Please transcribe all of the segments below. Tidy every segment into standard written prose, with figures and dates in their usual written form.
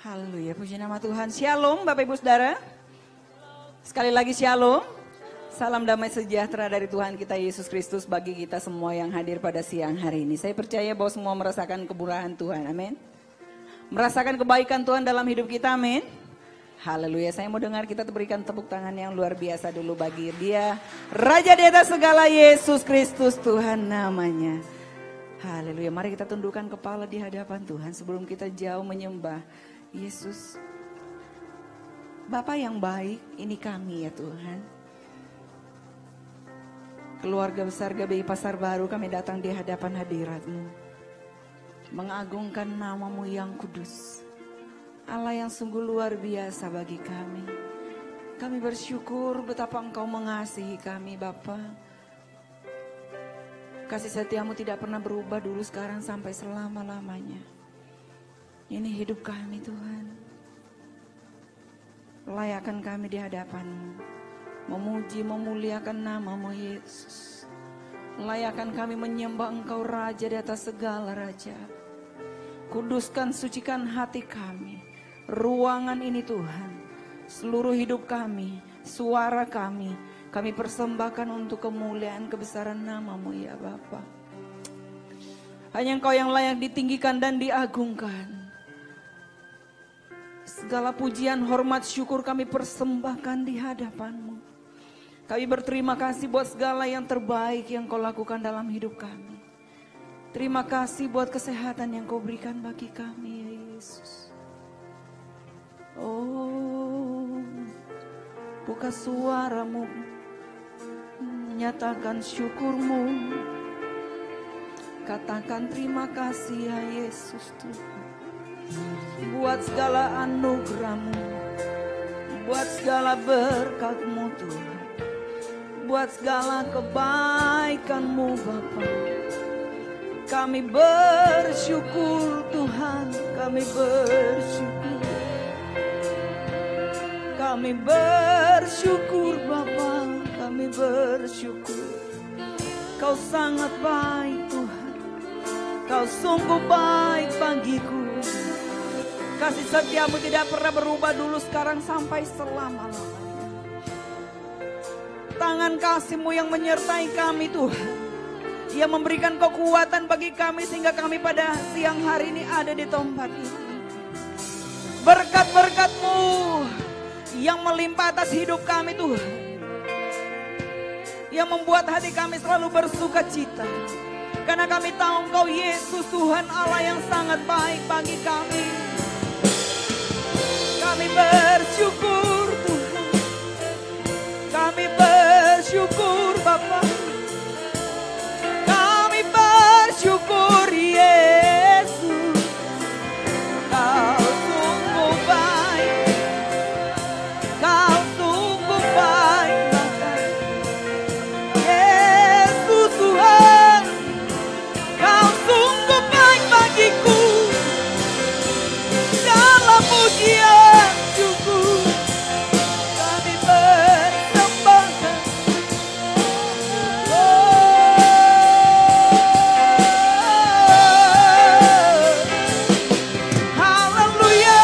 Haleluya, puji nama Tuhan. Shalom Bapak Ibu Saudara. Sekali lagi shalom. Salam damai sejahtera dari Tuhan kita Yesus Kristus bagi kita semua yang hadir pada siang hari ini. Saya percaya bahwa semua merasakan kemurahan Tuhan, amin. Merasakan kebaikan Tuhan dalam hidup kita, amin. Haleluya, saya mau dengar kita berikan tepuk tangan yang luar biasa dulu bagi Dia. Raja di atas segala, Yesus Kristus Tuhan namanya. Haleluya, mari kita tundukkan kepala di hadapan Tuhan sebelum kita jauh menyembah Yesus. Bapa yang baik, ini kami ya Tuhan. Keluarga besar GBI Pasar Baru, kami datang di hadapan hadirat-Mu, mengagungkan nama-Mu yang kudus, Allah yang sungguh luar biasa bagi kami. Kami bersyukur betapa Engkau mengasihi kami Bapa. Kasih setia-Mu tidak pernah berubah dulu, sekarang, sampai selama-lamanya. Ini hidup kami Tuhan. Layakan kami di hadapan-Mu, memuji, memuliakan nama-Mu Yesus. Layakan kami menyembah Engkau Raja di atas segala raja. Kuduskan, sucikan hati kami, ruangan ini Tuhan. Seluruh hidup kami, suara kami persembahkan untuk kemuliaan kebesaran nama-Mu ya Bapa. Hanya Engkau yang layak ditinggikan dan diagungkan. Segala pujian, hormat, syukur kami persembahkan di hadapan-Mu. Kami berterima kasih buat segala yang terbaik yang Kau lakukan dalam hidup kami. Terima kasih buat kesehatan yang Kau berikan bagi kami ya Yesus. Oh, buka suara-Mu, nyatakan syukur-Mu. Katakan terima kasih ya Yesus Tuhan. Buat segala anugerah-Mu, buat segala berkat-Mu Tuhan, buat segala kebaikan-Mu Bapa. Kami bersyukur Tuhan, kami bersyukur. Kami bersyukur Bapa, kami bersyukur. Kau sangat baik Tuhan, Kau sungguh baik bagiku. Kasih setia-Mu tidak pernah berubah dulu, sekarang, sampai selama-lamanya. Tangan kasih-Mu yang menyertai kami Tuhan, yang memberikan kekuatan bagi kami sehingga kami pada siang hari ini ada di tempat ini. Berkat-berkat-Mu yang melimpah atas hidup kami Tuhan, yang membuat hati kami selalu bersuka cita. Karena kami tahu Engkau Yesus Tuhan Allah yang sangat baik bagi kami. Kami bersyukur Tuhan, kami bersyukur Bapa, kami bersyukur Yesus. Kau sungguh baik, Kau sungguh baik Bapa. Yesus Tuhan, Kau sungguh baik bagiku. Segala pujian syukur kami persembahkan. Haleluya.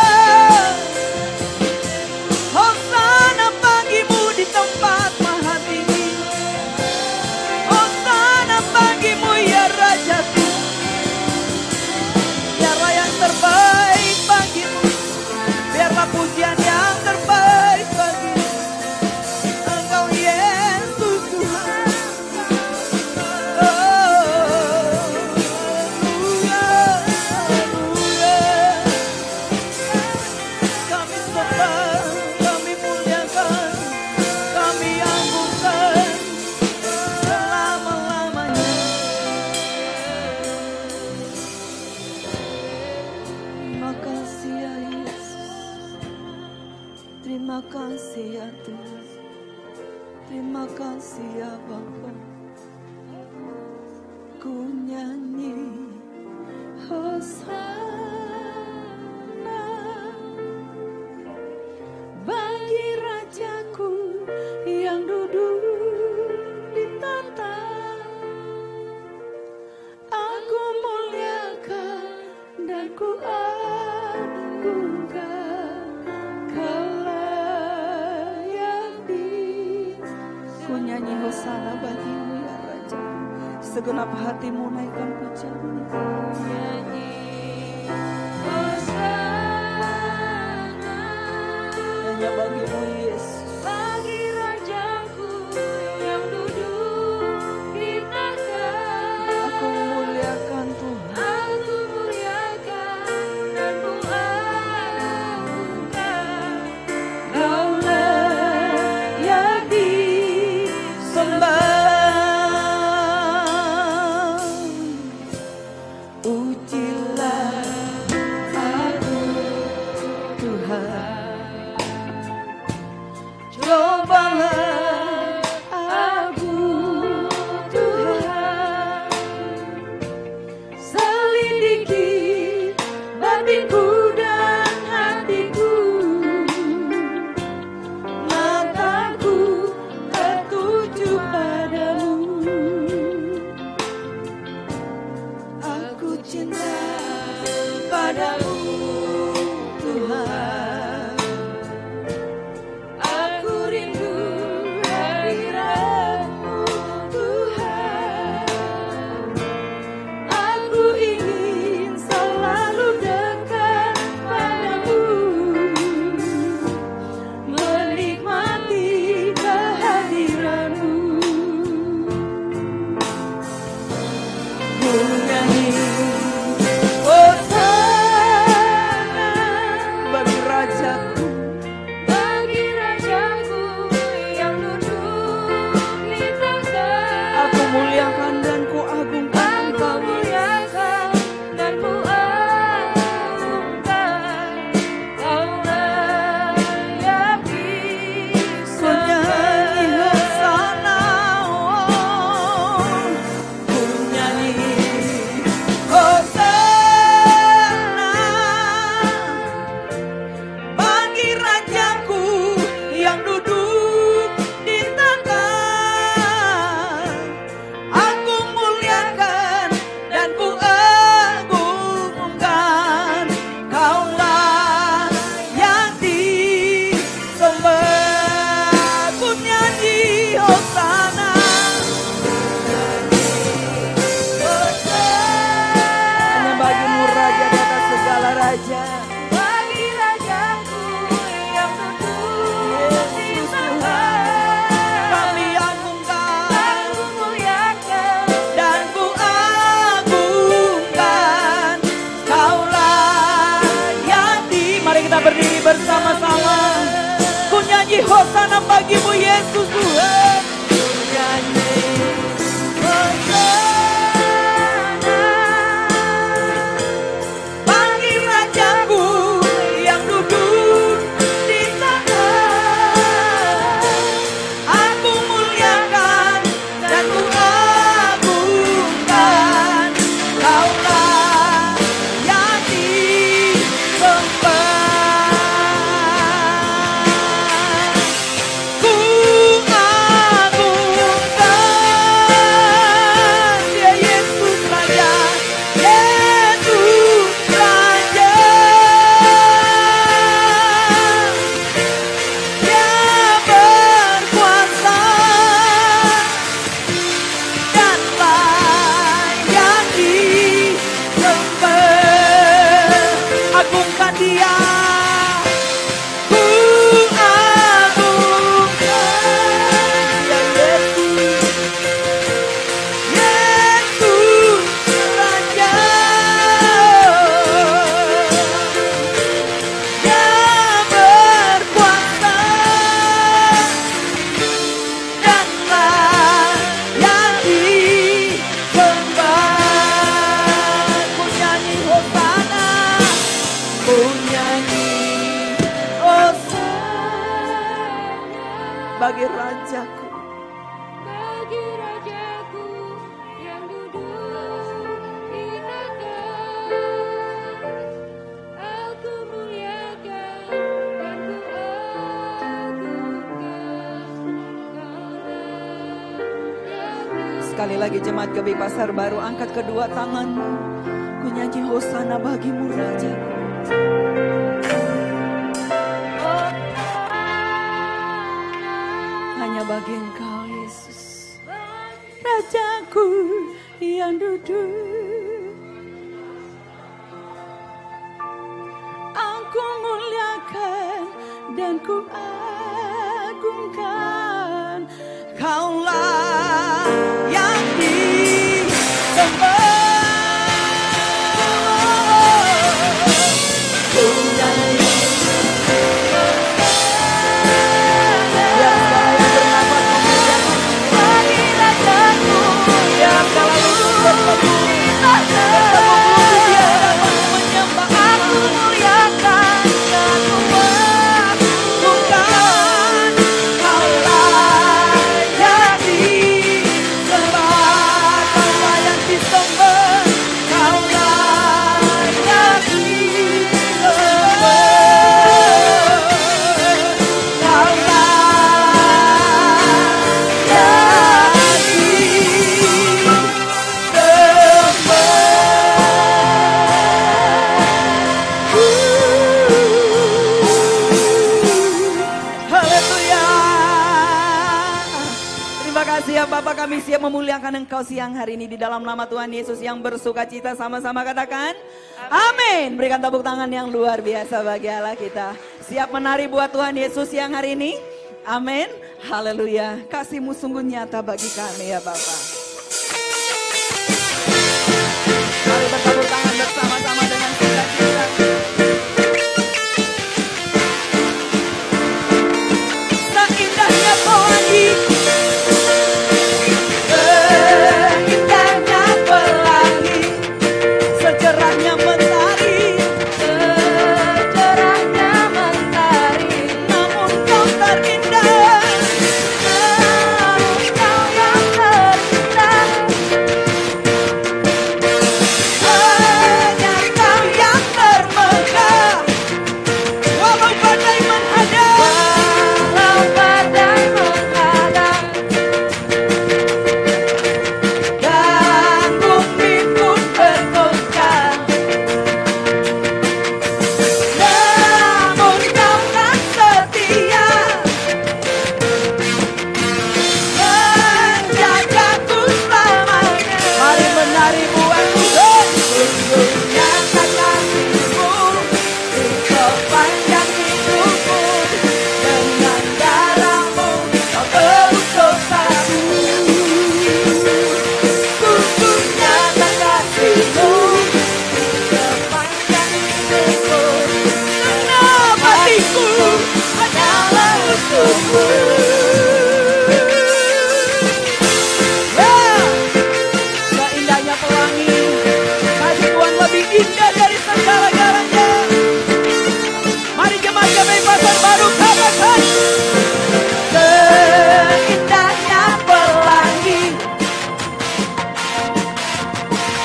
Hosana bagimu di tempat maha tinggi. Hosana bagimu ya Rajaku. Biarlah yang terbaik bagimu, biarlah pujian yang terbaik bagimu. Engkau Yesus Tuhan. Haleluya, haleluya. Kami sembah, kami muliakan, kami agungkan selama-lamanya. Terima kasih ya Yesus, terima kasih ya Tuhan, terima kasih ya Bapa. Ku nyanyi Hosana bagi Rajaku yang duduk di tahta. Aku muliakan dan ku agungkan, Kaulah yang ku nyanyi hosana bagimu ya Raja. Segenap hatimu naikkan pujian. Nyanyi hosana hanya bagimu Yesus. Bagi Rajaku yang duduk di tahta. Aku muliakan Tuhan. Aku muliakan dan ku agungkan. Kaulah yang disembah. Ujilah aku Tuhan, cobalah aku Tuhan, selidiki batinku dan hatiku, mataku tertuju padamu. Aku cinta padamu Tuhan, aku rindu hadirat-Mu Tuhan, aku ingin selalu dekat padamu, menikmati kehadiran-Mu. Ku nyanyi hosana bagi Rajaku, bagi Rajaku yang duduk di tahta. Aku muliakan dan ku agungkan Engkau, muliakan dan ku agungkan. Kaulah yang disembah. Ku nyanyi hosana, bagi Rajaku yang duduk di tahta. Aku muliakan dan ku agungkan. Kaulah yang disembah. Ku nyanyi hosana, hanya bagimu Raja di atas segala raja. Bagi Rajaku yang duduk di tahta. Kami agungkan, aku muliakan dan ku agungkan. Kaulah yang mari kita berdiri bersama-sama. Ku nyanyi hosana bagimu Yesus Tuhan. Ku nyanyi hosana bagi Rajaku yang duduk di tahta. Aku muliakan dan ku agungkan. Kaulah yang disembah. Ku agungkan Dia Yesus Raja, Yesus Raja. Dia berkuasa dan layak disembah. Agungkan Dia. Ku agungkan Dia Yesus, Yesus Raja. Dia berkuasa dan layak disembah. Ku nyanyi hosana, ku nyanyi hosana bagi Rajaku, bagi Rajaku yang duduk di tahta. Aku muliakan dan ku agungkan. Sekali lagi jemaat Gebi Pasar Baru, angkat kedua tanganmu. Ku nyanyi hosana bagimu Rajaku. dan ku agungkan. Kaulah yang disembah. Bapa, kami siap memuliakan Engkau siang hari ini di dalam nama Tuhan Yesus yang bersuka cita, sama-sama katakan amin. Berikan tepuk tangan yang luar biasa bagi Allah kita. Siap menari buat Tuhan Yesus siang hari ini. Amin. Haleluya. Kasih-Mu sungguh nyata bagi kami ya Bapa. Mari bertepuk tangan bersama-sama dengan sukacita. Seindahnya pelangi, indahnya pelangi, secerahnya mentari, secerahnya mentari. Namun kau terindah, namun kau yang terindah. Hanya kau yang termegah. Walau badai menghadang, walau badai menghadang, dan bumi pun bergoncang, namun kau kan setia menjagaku selamanya. Mari menari buat Tuhan. Sungguhnya kasih-Mu di sepanjang hidupku, dengan darah-Mu kau tebus dosaku. Sungguhnya kasih-Mu di sepanjang hidupku, genap hatiku hanyalah untuk-Mu. Seindahnya pelangi, kasih Tuhan lebih indah dari segala-galanya. Mari jemaat Pasar Baru katakan, seindahnya pelangi,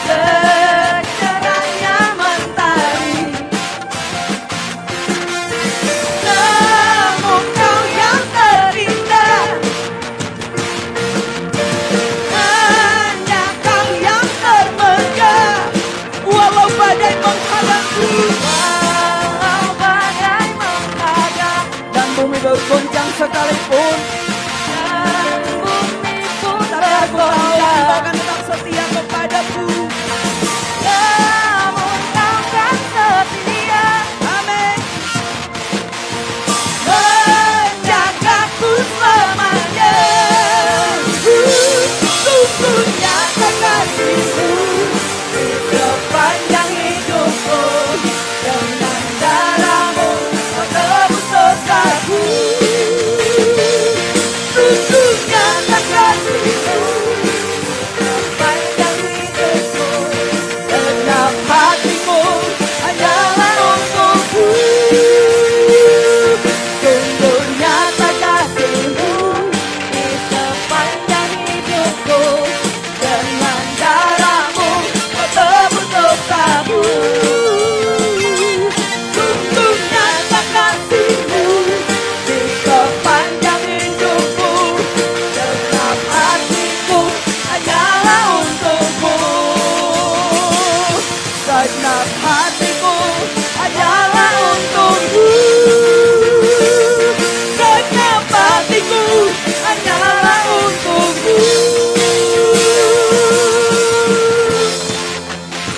secerahnya mentari. Namun kau yang terindah, hanya kau yang termegah. Walau badai menghadangku, walau badai menghadang, dan bumi bergoncang sekalipun, dan bumi pun tergoncang, Kau akan tetap setia kepadaku. Namun kau kan setia, amin, menjagaku selamanya. Sungguhnya kasih-Mu di sepanjang hidupku, dengan darah-Mu kau tebus dosaku. Sungguhnya kasih-Mu sepanjang hidupku, genap hati-Mu hanyalah untuk-Ku. Sungguhnya kasih-Mu di sepanjang hidupku, dengan darah-Mu kau tebus dosaku. Sungguhnya kasih-Mu di sepanjang hidupku, genap hatiku hanyalah untuk-Mu. Genap hatiku hanyalah untuk-Mu. Genap hatiku hanyalah untuk-Mu.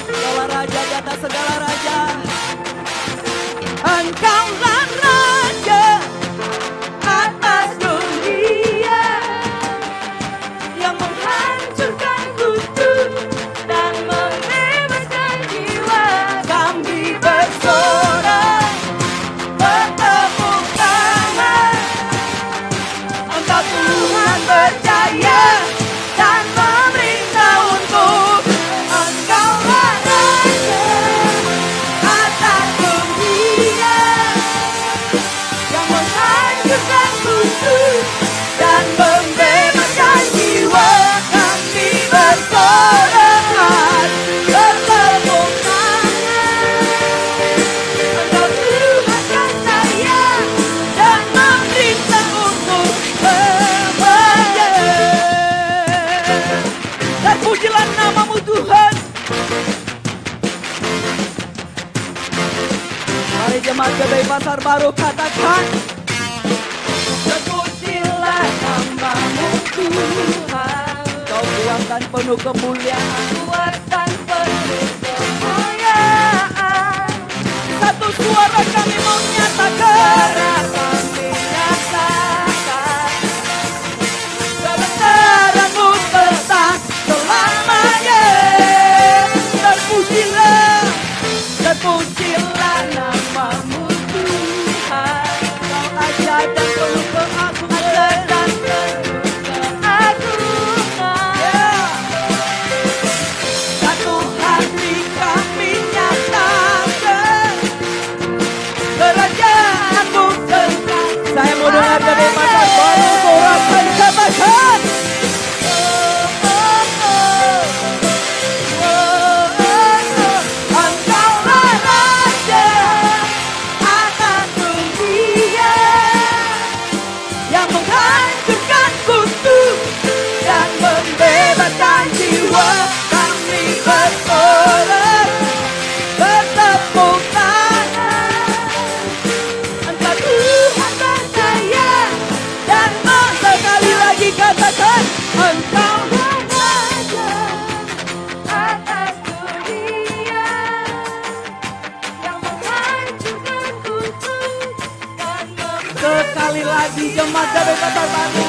Segala raja di atas segala raja, Engkaulah Raja jemaat GBI Pasar Baru katakan, terpujilah nama-Mu Tuhan. Kau kuatkan penuh kemuliaan, kuatkan penuh kemuliaan. Satu suara kami menyatakan, kebenaran-Mu tetap selamanya. Terpujilah nama-Mu Tuhan. Kau ajar dan penuh keagungan, dan penuh keagungan. Satu hati kami nyatakan, kerajaan-Mu tegak. Saya mau dengar dari Pasar Baru, sorakan katakan. Sekali lagi jemaat GBI Pasar Baru,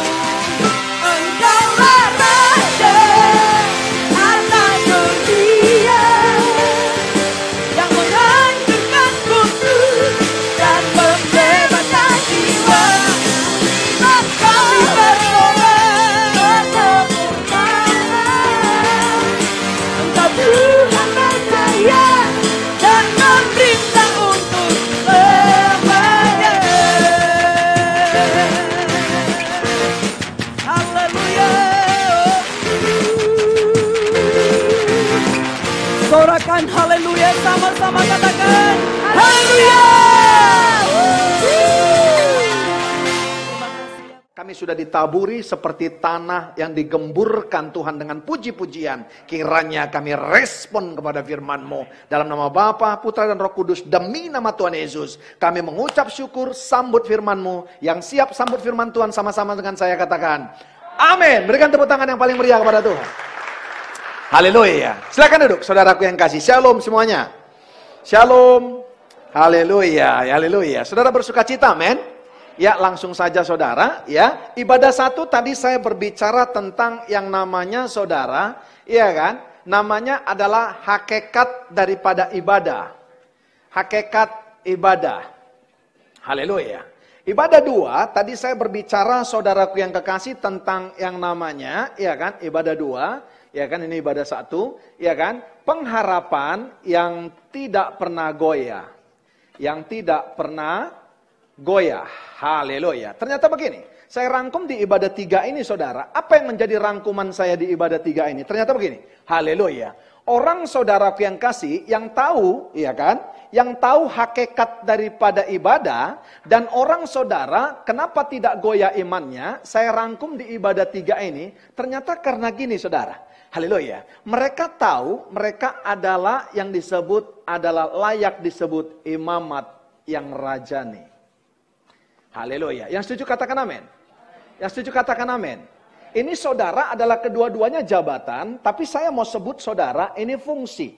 Engkaulah Raja atas dunia, yang menghancurkan kudus dan membebaskan jiwa. Kami bersorak, Engkau Tuhan percaya dan memerintah untuk selamanya. Haleluya. Sorakan haleluya, sama-sama katakan haleluya. Kami sudah ditaburi seperti tanah yang digemburkan Tuhan dengan puji-pujian. Kiranya kami respon kepada firman-Mu. Dalam nama Bapa, Putra dan Roh Kudus, demi nama Tuhan Yesus, kami mengucap syukur, sambut firman-Mu. Yang siap sambut firman Tuhan sama-sama dengan saya katakan, amin. Berikan tepuk tangan yang paling meriah kepada Tuhan. Haleluya. Silakan duduk, saudaraku yang kasih. Shalom semuanya. Shalom. Haleluya. Haleluya. Saudara bersuka cita, amin. Ya, langsung saja saudara, ya. Ibadah 1 tadi saya berbicara tentang yang namanya saudara, iya kan? Namanya adalah hakikat daripada ibadah. Hakikat ibadah. Haleluya. Ibadah 2, tadi saya berbicara saudaraku yang kekasih tentang yang namanya, iya kan? Ibadah 2, ya kan? Ini ibadah 1, ya kan? Pengharapan yang tidak pernah goyah. Yang tidak pernah goyah. Haleluya. Ternyata begini, saya rangkum di ibadah 3 ini saudara. Apa yang menjadi rangkuman saya di ibadah 3 ini? Ternyata begini. Haleluya. Orang saudaraku yang kasih, yang tahu, ya kan? Yang tahu hakikat daripada ibadah, dan orang saudara, kenapa tidak goyah imannya? Saya rangkum di ibadah 3 ini. Ternyata karena gini saudara. Haleluya. Mereka tahu, mereka adalah yang disebut, adalah layak disebut imamat yang rajani. Haleluya. Yang setuju katakan amin. Yang setuju katakan amin. Ini saudara adalah kedua-duanya jabatan, tapi saya mau sebut saudara ini fungsi.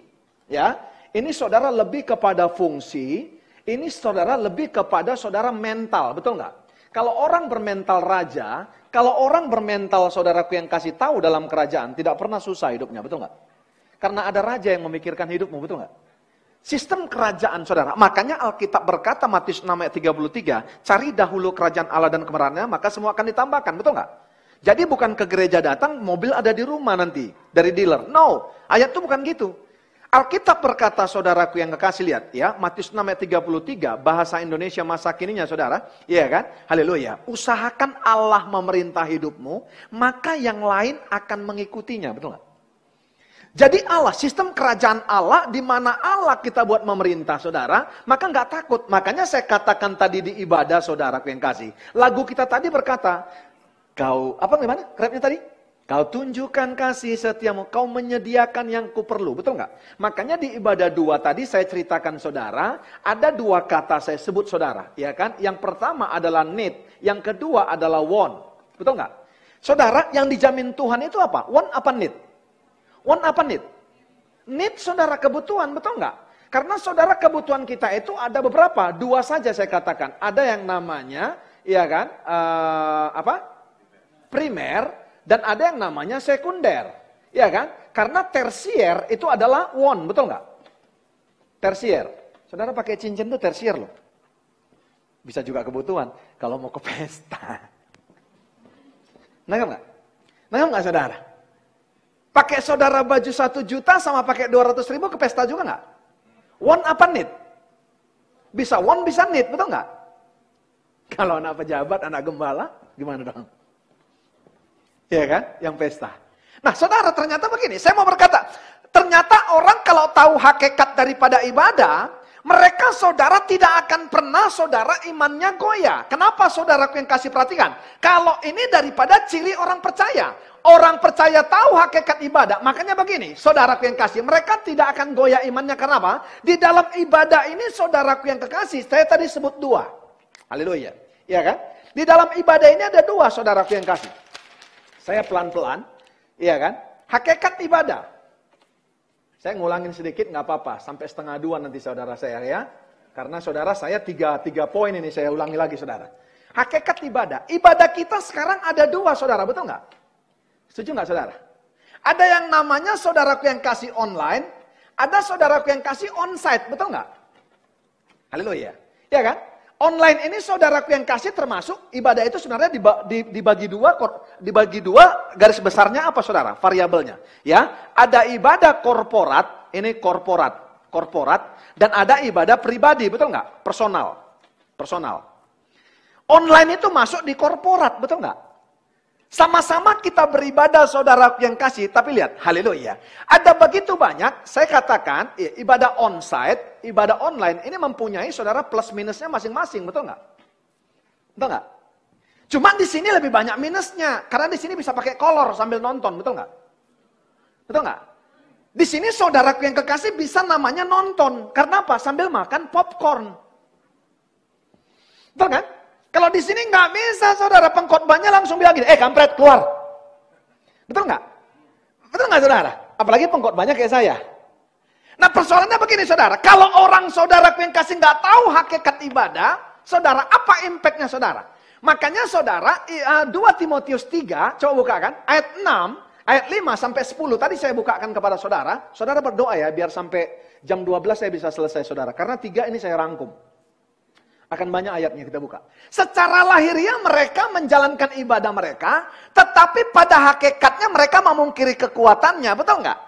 Ya. Ini saudara lebih kepada fungsi, ini saudara lebih kepada saudara mental, betul nggak? Kalau orang bermental raja, kalau orang bermental saudaraku yang kasih tahu dalam kerajaan, tidak pernah susah hidupnya, betul nggak? Karena ada raja yang memikirkan hidupmu, betul nggak? Sistem kerajaan saudara, makanya Alkitab berkata Matius 6 ayat 33, cari dahulu kerajaan Allah dan kebenarannya, maka semua akan ditambahkan, betul nggak? Jadi bukan ke gereja datang, mobil ada di rumah nanti, dari dealer. No, ayat itu bukan gitu. Alkitab berkata saudaraku yang kekasih, lihat ya, Matius 6 ayat 33, bahasa Indonesia masa kininya saudara, iya kan? Haleluya. Usahakan Allah memerintah hidupmu, maka yang lain akan mengikutinya, betul nggak? Jadi Allah, sistem kerajaan Allah, di mana Allah kita buat memerintah saudara, maka nggak takut. Makanya saya katakan tadi di ibadah saudaraku yang kasih. Lagu kita tadi berkata, kau, apa gimana? Rapnya tadi? Kau tunjukkan kasih setiamu, kau menyediakan yang kuperlu. Betul nggak? Makanya di ibadah 2 tadi saya ceritakan saudara, ada 2 kata saya sebut saudara. Ya kan? Yang pertama adalah need, yang kedua adalah want. Betul nggak? Saudara, yang dijamin Tuhan itu apa? Want apa need? Want apa need? Need saudara kebutuhan, betul nggak? Karena saudara kebutuhan kita itu ada beberapa, 2 saja saya katakan. Ada yang namanya, ya kan? Primer. Dan ada yang namanya sekunder, ya kan? Karena tersier itu adalah want, betul nggak? Tersier. Saudara pakai cincin itu tersier loh. Bisa juga kebutuhan kalau mau ke pesta. Nangkap nggak? Nangkap nggak saudara? Pakai saudara baju 1 juta sama pakai 200 ribu ke pesta juga nggak? Want apa need? Bisa want, bisa need, betul nggak? Kalau anak pejabat, anak gembala, gimana dong? Ya kan, yang pesta. Nah saudara, ternyata begini, saya mau berkata, ternyata orang kalau tahu hakikat daripada ibadah, mereka saudara tidak akan pernah saudara imannya goyah. Kenapa saudaraku yang kasih perhatikan? Kalau ini daripada ciri orang percaya. Orang percaya tahu hakikat ibadah, makanya begini, saudaraku yang kasih, mereka tidak akan goyah imannya. Karena apa? Di dalam ibadah ini saudaraku yang kekasih, saya tadi sebut 2. Haleluya. Ya kan? Di dalam ibadah ini ada 2 saudaraku yang kasih. Saya pelan-pelan, iya kan? Hakikat ibadah. Saya ngulangin sedikit, nggak apa-apa. Sampai 1:30 nanti saudara saya ya. Karena saudara saya 3 poin ini saya ulangi lagi saudara. Hakikat ibadah. Ibadah kita sekarang ada 2 saudara, betul nggak? Setuju nggak saudara? Ada yang namanya saudaraku yang kasih online. Ada saudaraku yang kasih onsite, betul nggak? Haleluya. Ya kan? Online ini saudaraku yang kasih termasuk ibadah itu sebenarnya dibagi dua garis besarnya apa saudara? Variabelnya. Ya, ada ibadah korporat, ini korporat dan ada ibadah pribadi, betul nggak? Personal. Online itu masuk di korporat, betul nggak? Sama-sama kita beribadah saudaraku yang kasih, tapi lihat, haleluya. Ada begitu banyak, saya katakan, ibadah onsite, ibadah online, ini mempunyai saudara plus minusnya masing-masing, betul nggak? Betul nggak? Cuma di sini lebih banyak minusnya, karena di sini bisa pakai kolor sambil nonton, betul nggak? Betul nggak? Di sini saudaraku yang kekasih bisa namanya nonton, karena apa? Sambil makan popcorn. Betul kan? Kalau di sini nggak bisa, saudara, pengkhotbahnya langsung bilang gini, kampret, keluar. Betul nggak? Betul nggak, saudara? Apalagi pengkhotbahnya kayak saya. Nah, persoalannya begini, saudara. Kalau orang saudaraku yang kasih nggak tahu hakikat ibadah, saudara, apa impactnya, saudara? Makanya, saudara, 2 Timotius 3, coba bukakan, ayat 6, ayat 5 sampai 10. Tadi saya bukakan kepada saudara. Saudara berdoa ya, biar sampai jam 12 saya bisa selesai, saudara. Karena 3 ini saya rangkum. Akan banyak ayatnya kita buka. Secara lahiriah mereka menjalankan ibadah mereka, tetapi pada hakikatnya mereka memungkiri kekuatannya, betul nggak?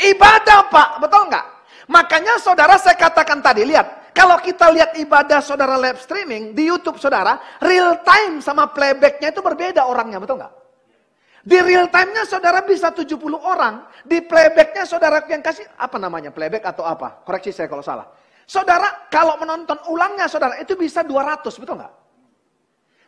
Ibadah Pak, betul nggak? Makanya saudara saya katakan tadi, lihat. Kalau kita lihat ibadah saudara live streaming di YouTube saudara, real time sama playbacknya itu berbeda orangnya, betul nggak? Di real time-nya saudara bisa 70 orang, di playbacknya saudara yang kasih, apa namanya, playback atau apa? Koreksi saya kalau salah. Saudara, kalau menonton ulangnya, saudara, itu bisa 200, betul nggak?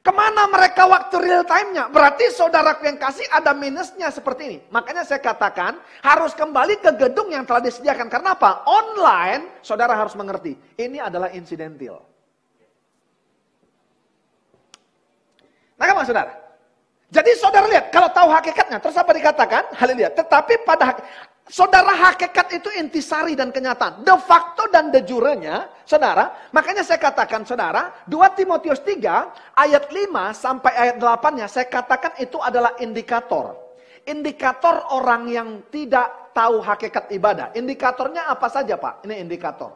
Kemana mereka waktu real time-nya? Berarti saudaraku yang kasih ada minusnya seperti ini. Makanya saya katakan, harus kembali ke gedung yang telah disediakan. Karena apa? Online, saudara harus mengerti. Ini adalah insidental. Nah, kan saudara? Jadi saudara lihat, kalau tahu hakikatnya, terus apa dikatakan? Haleluya. Tetapi pada saudara, hakikat itu intisari dan kenyataan. De facto dan de jure-nya, saudara. Makanya saya katakan, saudara, 2 Timotius 3, ayat 5 sampai ayat 8-nya, saya katakan itu adalah indikator. Indikator orang yang tidak tahu hakikat ibadah. Indikatornya apa saja, Pak? Ini indikator.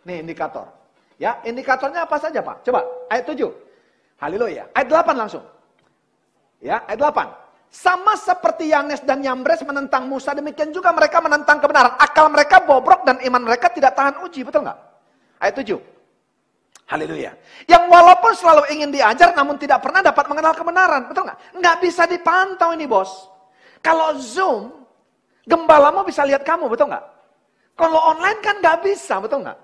Nih, indikator. Ya, indikatornya apa saja, Pak? Coba, ayat 7. Haleluya. Ayat 8 langsung. Ya, ayat 8. Sama seperti Yanes dan Yambres menentang Musa, demikian juga mereka menentang kebenaran. Akal mereka bobrok dan iman mereka tidak tahan uji, betul nggak? Ayat 7. Haleluya. Yang walaupun selalu ingin diajar, namun tidak pernah dapat mengenal kebenaran, betul nggak? Nggak bisa dipantau ini, bos. Kalau Zoom, gembalamu bisa lihat kamu, betul nggak? Kalau online kan nggak bisa, betul nggak?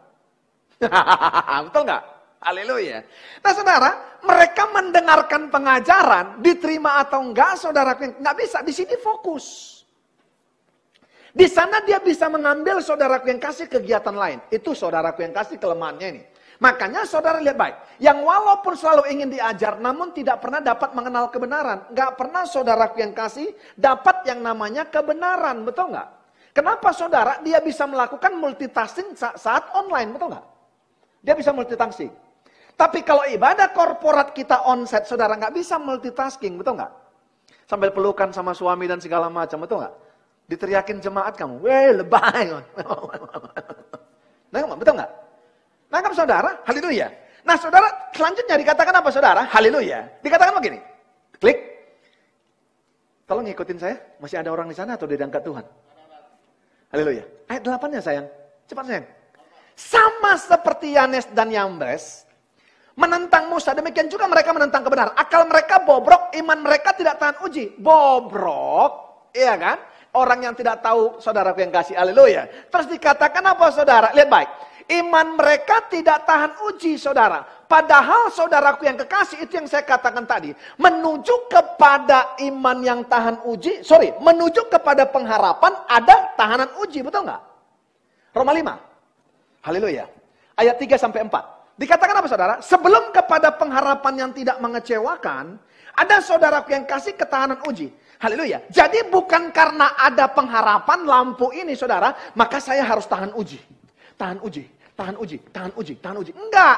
Betul nggak? Haleluya. Nah saudara, mereka mendengarkan pengajaran, diterima atau enggak saudara, enggak bisa. Di sini fokus. Di sana dia bisa mengambil saudaraku yang kasih kegiatan lain. Itu saudaraku yang kasih kelemahannya ini. Makanya saudara lihat baik. Yang walaupun selalu ingin diajar, namun tidak pernah dapat mengenal kebenaran. Enggak pernah saudaraku yang kasih dapat yang namanya kebenaran. Betul enggak? Kenapa saudara dia bisa melakukan multitasking saat online, betul nggak? Dia bisa multitasking. Tapi kalau ibadah korporat kita onsite, saudara nggak bisa multitasking, betul nggak? Sambil pelukan sama suami dan segala macam, betul nggak? Diteriakin jemaat kamu, weh lebay. Nah, betul nggak? Nangkap saudara? Haleluya. Nah saudara, selanjutnya dikatakan apa saudara? Haleluya. Dikatakan begini, klik. Tolong ngikutin saya, masih ada orang di sana atau diangkat Tuhan? Haleluya. Ayat 8-nya sayang. Cepat sayang. Sama seperti Yanes dan Yambres menentang Musa, demikian juga mereka menentang kebenaran. Akal mereka bobrok, iman mereka tidak tahan uji. Bobrok, iya kan? Orang yang tidak tahu, saudaraku yang kasih, haleluya. Terus dikatakan apa saudara? Lihat baik. Iman mereka tidak tahan uji saudara. Padahal saudaraku yang kekasih, itu yang saya katakan tadi. Menuju kepada iman yang tahan uji, menuju kepada pengharapan ada tahanan uji, betul nggak? Roma 5. Haleluya. Ayat 3-4. Dikatakan apa saudara? Sebelum kepada pengharapan yang tidak mengecewakan, ada saudaraku yang kasih ketahanan uji. Haleluya. Jadi bukan karena ada pengharapan lampu ini saudara, maka saya harus tahan uji. Tahan uji, tahan uji, tahan uji, tahan uji. Enggak.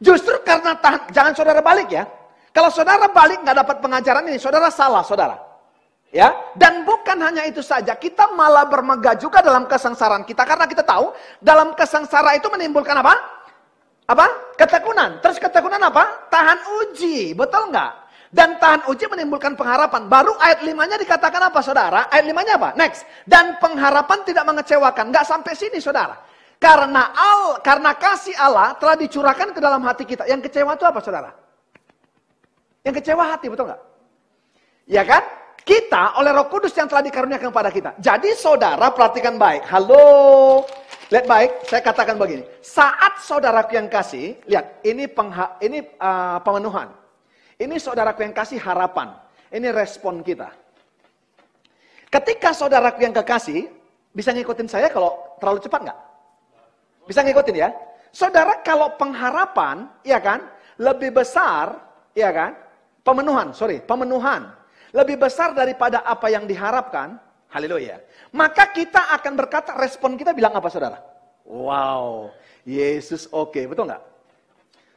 Justru karena tahan, jangan saudara balik ya. Kalau saudara balik nggak dapat pengajaran ini, saudara salah saudara. Ya, dan bukan hanya itu saja, kita malah bermegah juga dalam kesengsaraan kita. Karena kita tahu, dalam kesengsara itu menimbulkan apa? Ketekunan. Terus ketekunan apa? Tahan uji, betul nggak? Dan tahan uji menimbulkan pengharapan. Baru ayat 5-nya dikatakan apa saudara? Ayat 5-nya apa? Next. Dan pengharapan tidak mengecewakan. Nggak sampai sini saudara. Karena kasih Allah telah dicurahkan ke dalam hati kita. Yang kecewa itu apa saudara? Yang kecewa hati, betul nggak? Ya kan? Kita oleh Roh Kudus yang telah dikaruniakan kepada kita. Jadi saudara perhatikan baik. Halo. Lihat baik, saya katakan begini. Saat saudaraku yang kasih, lihat, ini pemenuhan. Ini saudaraku yang kasih harapan. Ini respon kita. Ketika saudaraku yang kekasih, bisa ngikutin saya kalau terlalu cepat nggak? Bisa ngikutin ya? Saudara kalau pengharapan, ya kan, lebih besar, ya kan, pemenuhan. Lebih besar daripada apa yang diharapkan, haleluya. Maka kita akan berkata, respon kita bilang apa saudara? Wow, Yesus oke, betul nggak?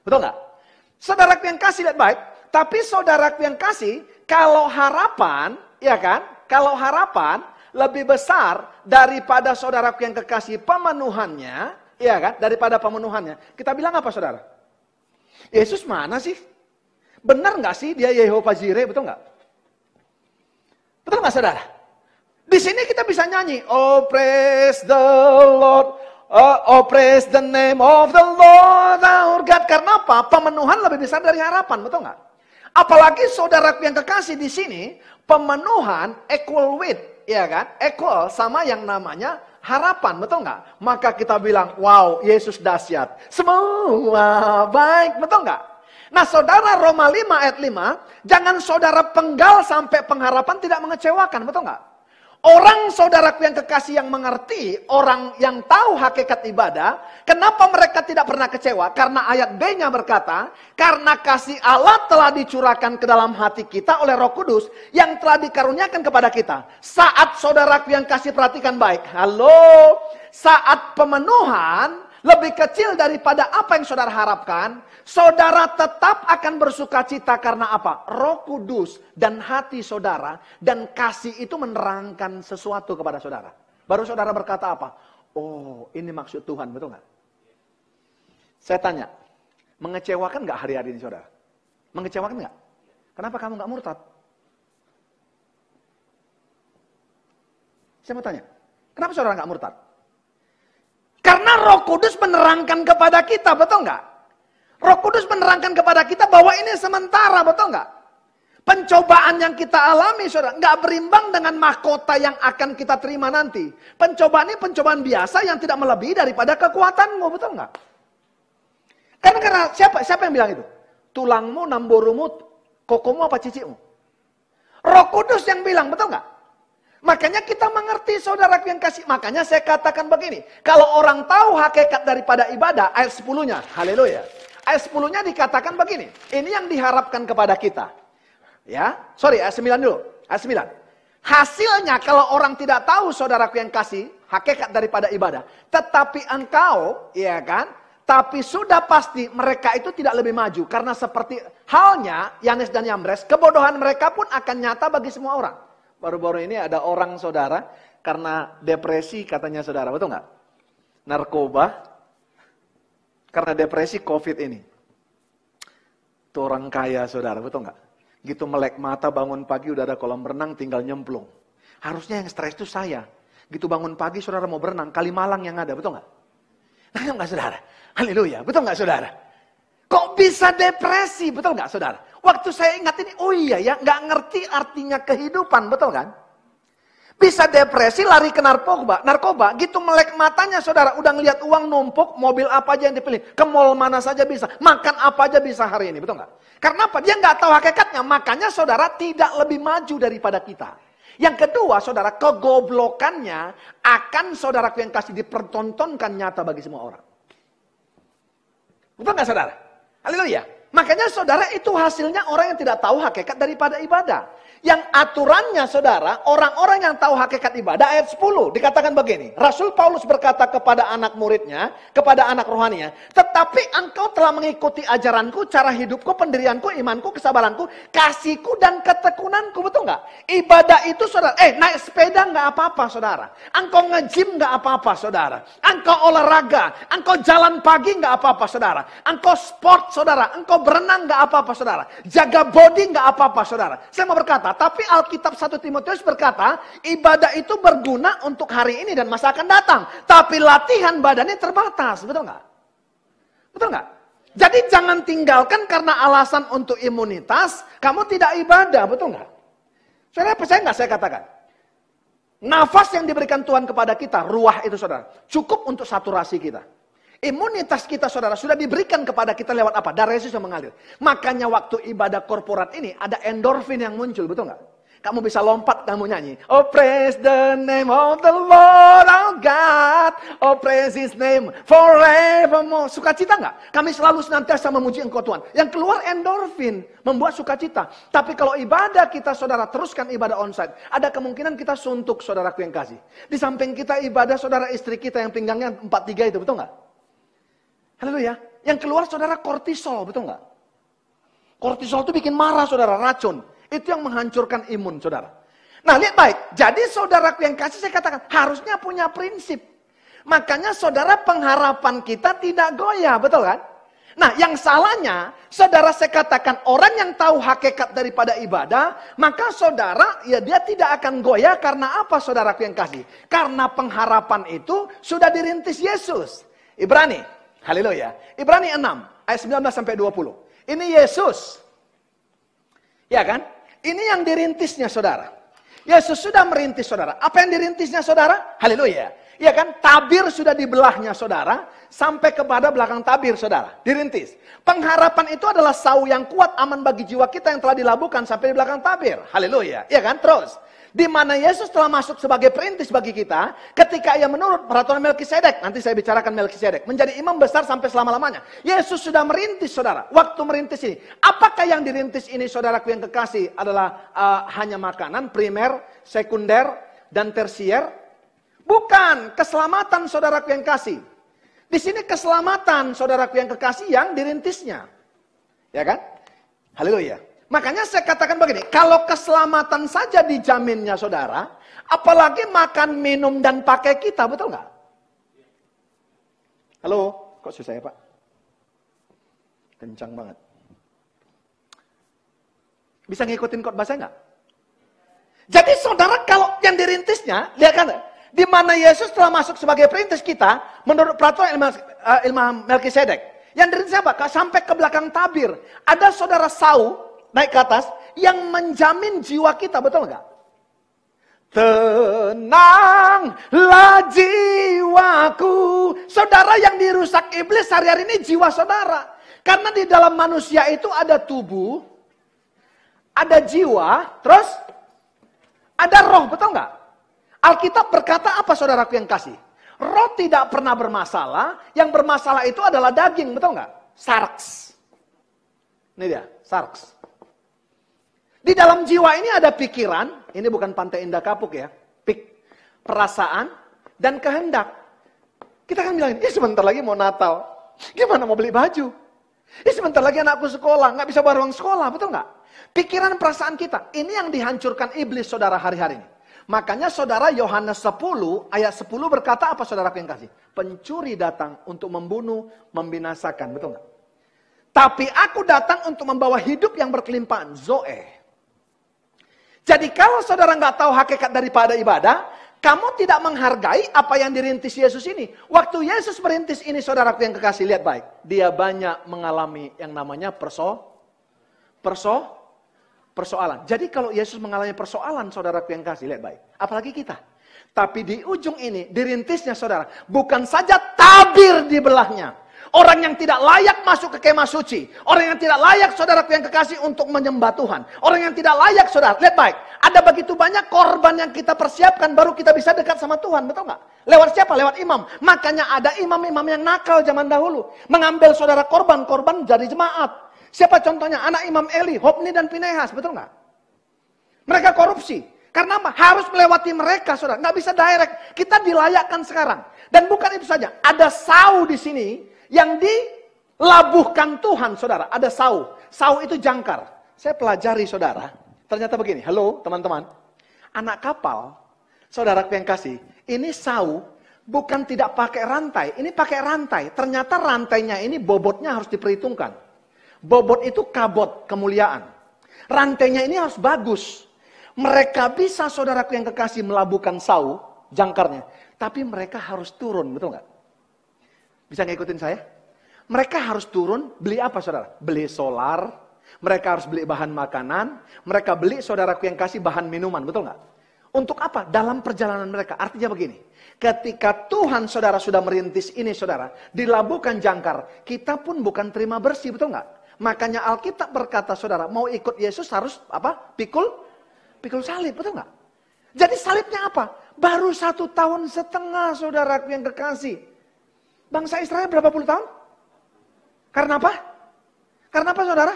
Betul nggak? Saudaraku yang kasih, lihat baik. Tapi saudaraku yang kasih, kalau harapan, ya kan, kalau harapan lebih besar daripada saudaraku yang kekasih pemenuhannya, ya kan, daripada pemenuhannya. Kita bilang apa saudara? Yesus mana sih? Benar nggak sih dia Yehova Jireh, betul nggak? Betul nggak saudara? Di sini kita bisa nyanyi, oh praise the Lord, oh praise the name of the Lord our God. Karena apa? Pemenuhan lebih besar dari harapan, betul nggak? Apalagi saudaraku yang kekasih di sini, pemenuhan equal with, ya kan? Equal sama yang namanya harapan, betul nggak? Maka kita bilang, wow, Yesus dahsyat. Semua baik, betul nggak? Nah saudara, Roma 5 ayat 5, jangan saudara penggal sampai pengharapan tidak mengecewakan, betul nggak? Orang saudaraku yang kekasih yang mengerti, orang yang tahu hakikat ibadah, kenapa mereka tidak pernah kecewa? Karena ayat B-nya berkata, karena kasih Allah telah dicurahkan ke dalam hati kita oleh Roh Kudus yang telah dikaruniakan kepada kita. Saat saudaraku yang kasih, perhatikan baik. Halo, saat pemenuhan lebih kecil daripada apa yang saudara harapkan, saudara tetap akan bersuka cita karena apa? Roh Kudus dan hati saudara dan kasih itu menerangkan sesuatu kepada saudara. Baru saudara berkata apa? Oh, ini maksud Tuhan, betul nggak? Saya tanya, mengecewakan nggak hari-hari ini saudara? Mengecewakan nggak? Kenapa kamu nggak murtad? Saya mau tanya, kenapa saudara nggak murtad? Karena Roh Kudus menerangkan kepada kita, betul nggak? Roh Kudus menerangkan kepada kita bahwa ini sementara, betul nggak? Pencobaan yang kita alami, saudara, nggak berimbang dengan mahkota yang akan kita terima nanti. Pencobaan ini pencobaan biasa yang tidak melebihi daripada kekuatanmu, betul nggak? Karena siapa yang bilang itu? Tulangmu, namborumu, kokomu apa cicikmu? Roh Kudus yang bilang, betul nggak? Makanya kita mengerti saudaraku yang kasih. Makanya saya katakan begini. Kalau orang tahu hakikat daripada ibadah, ayat 10-nya, haleluya. Ayat 10-nya dikatakan begini. Ini yang diharapkan kepada kita. Ya, sorry, ayat 9 dulu. Ayat 9. Hasilnya kalau orang tidak tahu saudaraku yang kasih, hakikat daripada ibadah. Tetapi engkau, ya kan? Tapi sudah pasti mereka itu tidak lebih maju. Karena seperti halnya Yanes dan Yambres, kebodohan mereka pun akan nyata bagi semua orang. Baru-baru ini ada orang saudara, karena depresi katanya saudara, betul nggak? Narkoba, karena depresi COVID ini. Itu orang kaya saudara, betul nggak? Gitu melek mata, bangun pagi udah ada kolam renang, tinggal nyemplung. Harusnya yang stres itu saya. Gitu bangun pagi saudara mau berenang, Kalimalang yang ada, betul nggak? Nah, nggak saudara? Haleluya, betul nggak saudara? Kok bisa depresi, betul nggak saudara? Waktu saya ingat ini, oh iya ya, nggak ngerti artinya kehidupan, betul kan? Bisa depresi, lari ke narkoba, gitu melek matanya saudara, udah ngeliat uang numpuk, mobil apa aja yang dipilih, ke mall mana saja bisa, makan apa aja bisa hari ini, betul nggak? Karena apa? Dia nggak tahu hakikatnya, makanya saudara tidak lebih maju daripada kita. Yang kedua, saudara, kegoblokannya akan saudaraku yang kasih dipertontonkan nyata bagi semua orang. Betul nggak saudara? Haleluya. Makanya saudara itu hasilnya orang yang tidak tahu hakikat daripada ibadah. Yang aturannya saudara, orang-orang yang tahu hakikat ibadah, ayat 10 dikatakan begini. Rasul Paulus berkata kepada anak muridnya, kepada anak rohaninya, tetapi engkau telah mengikuti ajaranku, cara hidupku, pendirianku, imanku, kesabaranku, kasihku, dan ketekunanku. Betul nggak? Ibadah itu saudara, naik sepeda nggak apa-apa saudara. Engkau nge-gym nggak apa-apa saudara. Engkau olahraga, engkau jalan pagi nggak apa-apa saudara. Engkau sport saudara, engkau berenang nggak apa-apa saudara. Jaga body nggak apa-apa saudara. Saya mau berkata, tapi Alkitab 1 Timotius berkata, ibadah itu berguna untuk hari ini dan masa akan datang. Tapi latihan badannya terbatas, betul nggak? Betul nggak? Jadi jangan tinggalkan karena alasan untuk imunitas, kamu tidak ibadah, betul nggak? Saudara percaya nggak saya katakan? Nafas yang diberikan Tuhan kepada kita, ruah itu saudara, cukup untuk saturasi kita. Imunitas kita saudara sudah diberikan kepada kita lewat apa? Darah Yesus yang mengalir. Makanya waktu ibadah korporat ini ada endorfin yang muncul, betul nggak? Kamu bisa lompat, kamu nyanyi. Oh praise the name of the Lord our God. Oh praise His name forevermore. Sukacita nggak? Kami selalu senantiasa memuji Engkau Tuhan. Yang keluar endorfin, membuat sukacita. Tapi kalau ibadah kita saudara teruskan ibadah onsite, ada kemungkinan kita suntuk saudaraku yang kasih. Di samping kita ibadah saudara istri kita yang pinggangnya 43 itu, betul nggak? Haleluya. Yang keluar saudara kortisol, betul nggak? Kortisol itu bikin marah saudara, racun. Itu yang menghancurkan imun saudara. Nah lihat baik, jadi saudaraku yang kasih saya katakan, harusnya punya prinsip. Makanya saudara pengharapan kita tidak goyah, betul kan? Nah yang salahnya, saudara saya katakan orang yang tahu hakikat daripada ibadah, maka saudara, ya dia tidak akan goyah karena apa saudaraku yang kasih? Karena pengharapan itu sudah dirintis Yesus. Ibrani. Haleluya. Ibrani 6 ayat 19 sampai 20. Ini Yesus. Ya kan? Ini yang dirintisnya saudara. Yesus sudah merintis saudara. Apa yang dirintisnya saudara? Haleluya. Ya kan? Tabir sudah dibelahnya saudara sampai kepada belakang tabir saudara. Dirintis. Pengharapan itu adalah sau yang kuat aman bagi jiwa kita yang telah dilabuhkan sampai di belakang tabir. Haleluya. Ya kan? Terus. Di mana Yesus telah masuk sebagai perintis bagi kita, ketika ia menurut peraturan Melkisedek, nanti saya bicarakan Melkisedek, menjadi imam besar sampai selama-lamanya. Yesus sudah merintis saudara, waktu merintis ini. Apakah yang dirintis ini saudaraku yang kekasih adalah hanya makanan, primer, sekunder, dan tersier? Bukan, keselamatan saudaraku yang kasih. Di sini keselamatan saudaraku yang kekasih yang dirintisnya. Ya kan? Haleluya. Makanya saya katakan begini, kalau keselamatan saja dijaminnya saudara, apalagi makan, minum, dan pakai kita, betul nggak? Halo, kok susah ya Pak? Kencang banget. Bisa ngikutin khotbah saya nggak? Jadi saudara kalau yang dirintisnya, lihat kan, di mana Yesus telah masuk sebagai perintis kita, menurut peraturan ilmu Melkisedek. Yang dirintis apa? Sampai ke belakang tabir. Ada saudara sau, naik ke atas, yang menjamin jiwa kita, betul nggak? Tenanglah jiwaku. Saudara yang dirusak iblis hari-hari ini jiwa saudara. Karena di dalam manusia itu ada tubuh, ada jiwa, terus ada roh, betul nggak? Alkitab berkata apa saudaraku yang kasih? Roh tidak pernah bermasalah, yang bermasalah itu adalah daging, betul nggak? Sarx. Ini dia, sarx. Di dalam jiwa ini ada pikiran, ini bukan Pantai Indah Kapuk ya, perasaan, dan kehendak. Kita kan bilang, sebentar lagi mau Natal, gimana mau beli baju? Sebentar lagi anakku sekolah, nggak bisa bayar uang sekolah, betul nggak? Pikiran perasaan kita, ini yang dihancurkan iblis saudara hari-hari ini. Makanya saudara Yohanes 10 ayat 10 berkata apa saudaraku yang kasih? Pencuri datang untuk membunuh, membinasakan, betul nggak? Tapi aku datang untuk membawa hidup yang berkelimpahan, Zoe. Jadi kalau saudara nggak tahu hakikat daripada ibadah, kamu tidak menghargai apa yang dirintis Yesus ini. Waktu Yesus merintis ini saudaraku yang kekasih, lihat baik. Dia banyak mengalami yang namanya persoalan. Jadi kalau Yesus mengalami persoalan, saudaraku yang kasih, lihat baik. Apalagi kita. Tapi di ujung ini, dirintisnya saudara, bukan saja tabir di belahnya. Orang yang tidak layak masuk ke kemah suci. Orang yang tidak layak, saudaraku yang kekasih, untuk menyembah Tuhan. Orang yang tidak layak, saudara, lihat baik. Ada begitu banyak korban yang kita persiapkan, baru kita bisa dekat sama Tuhan, betul nggak? Lewat siapa? Lewat imam. Makanya ada imam-imam yang nakal zaman dahulu. Mengambil saudara korban jadi jemaat. Siapa contohnya? Anak Imam Eli, Hofni dan Pinehas, betul nggak? Mereka korupsi. Karena apa? Harus melewati mereka, saudara. Nggak bisa direct. Kita dilayakkan sekarang. Dan bukan itu saja. Ada sau di sini yang dilabuhkan Tuhan, saudara. Ada sau. Sau itu jangkar. Saya pelajari, saudara. Ternyata begini. Halo, teman-teman. Anak kapal, saudaraku yang kasih. Ini sau bukan tidak pakai rantai. Ini pakai rantai. Ternyata rantainya ini bobotnya harus diperhitungkan. Bobot itu kabot, kemuliaan. Rantainya ini harus bagus. Mereka bisa, saudaraku yang kekasih, melabuhkan sau, jangkarnya. Tapi mereka harus turun, betul nggak? Bisa ngikutin saya? Mereka harus turun, beli apa saudara? Beli solar, mereka harus beli bahan makanan, mereka beli, saudaraku yang kasih, bahan minuman, betul nggak? Untuk apa? Dalam perjalanan mereka. Artinya begini, ketika Tuhan saudara sudah merintis ini saudara, dilabuhkan jangkar, kita pun bukan terima bersih, betul nggak? Makanya Alkitab berkata saudara, mau ikut Yesus harus apa? Pikul salib, betul nggak? Jadi salibnya apa? Baru 1,5 tahun saudaraku yang kekasih. Bangsa Israel berapa puluh tahun? Karena apa? Karena apa saudara?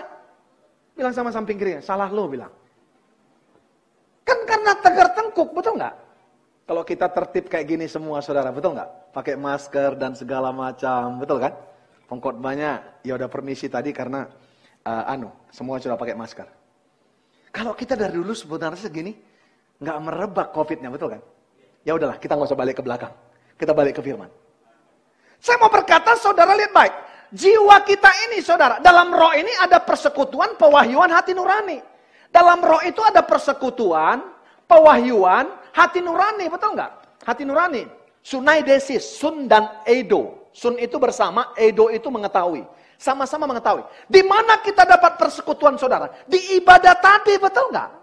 Bilang sama samping kirinya, salah lo bilang. Kan karena tegar tengkuk, betul nggak? Kalau kita tertib kayak gini semua saudara, betul nggak? Pakai masker dan segala macam, betul kan? Pengkhotbahnya, ya udah permisi tadi karena semua sudah pakai masker. Kalau kita dari dulu sebenarnya segini, nggak merebak COVID-nya, betul kan? Ya udahlah, kita nggak usah balik ke belakang. Kita balik ke firman. Saya mau berkata, saudara lihat baik. Jiwa kita ini, saudara, dalam roh ini ada persekutuan, pewahyuan, hati nurani. Dalam roh itu ada persekutuan, pewahyuan, hati nurani, betul nggak? Hati nurani. Sunaidesis, sun dan edo. Sun itu bersama, edo itu mengetahui. Sama-sama mengetahui. Di mana kita dapat persekutuan saudara? Di ibadah tadi, betul nggak?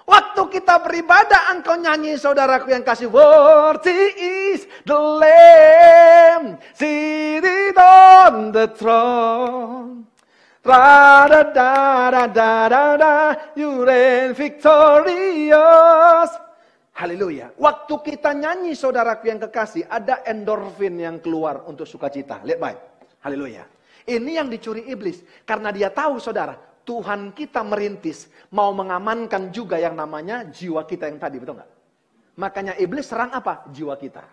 Waktu kita beribadah, engkau nyanyi saudaraku yang kasih. Worthy is the Lamb, seated on the throne. You reign victorious. Haleluya. Waktu kita nyanyi saudaraku yang kekasih, ada endorfin yang keluar untuk sukacita. Lihat baik. Haleluya. Ini yang dicuri iblis. Karena dia tahu saudara, Tuhan kita merintis, mau mengamankan juga yang namanya jiwa kita yang tadi, betul nggak? Makanya iblis serang apa? Jiwa kita.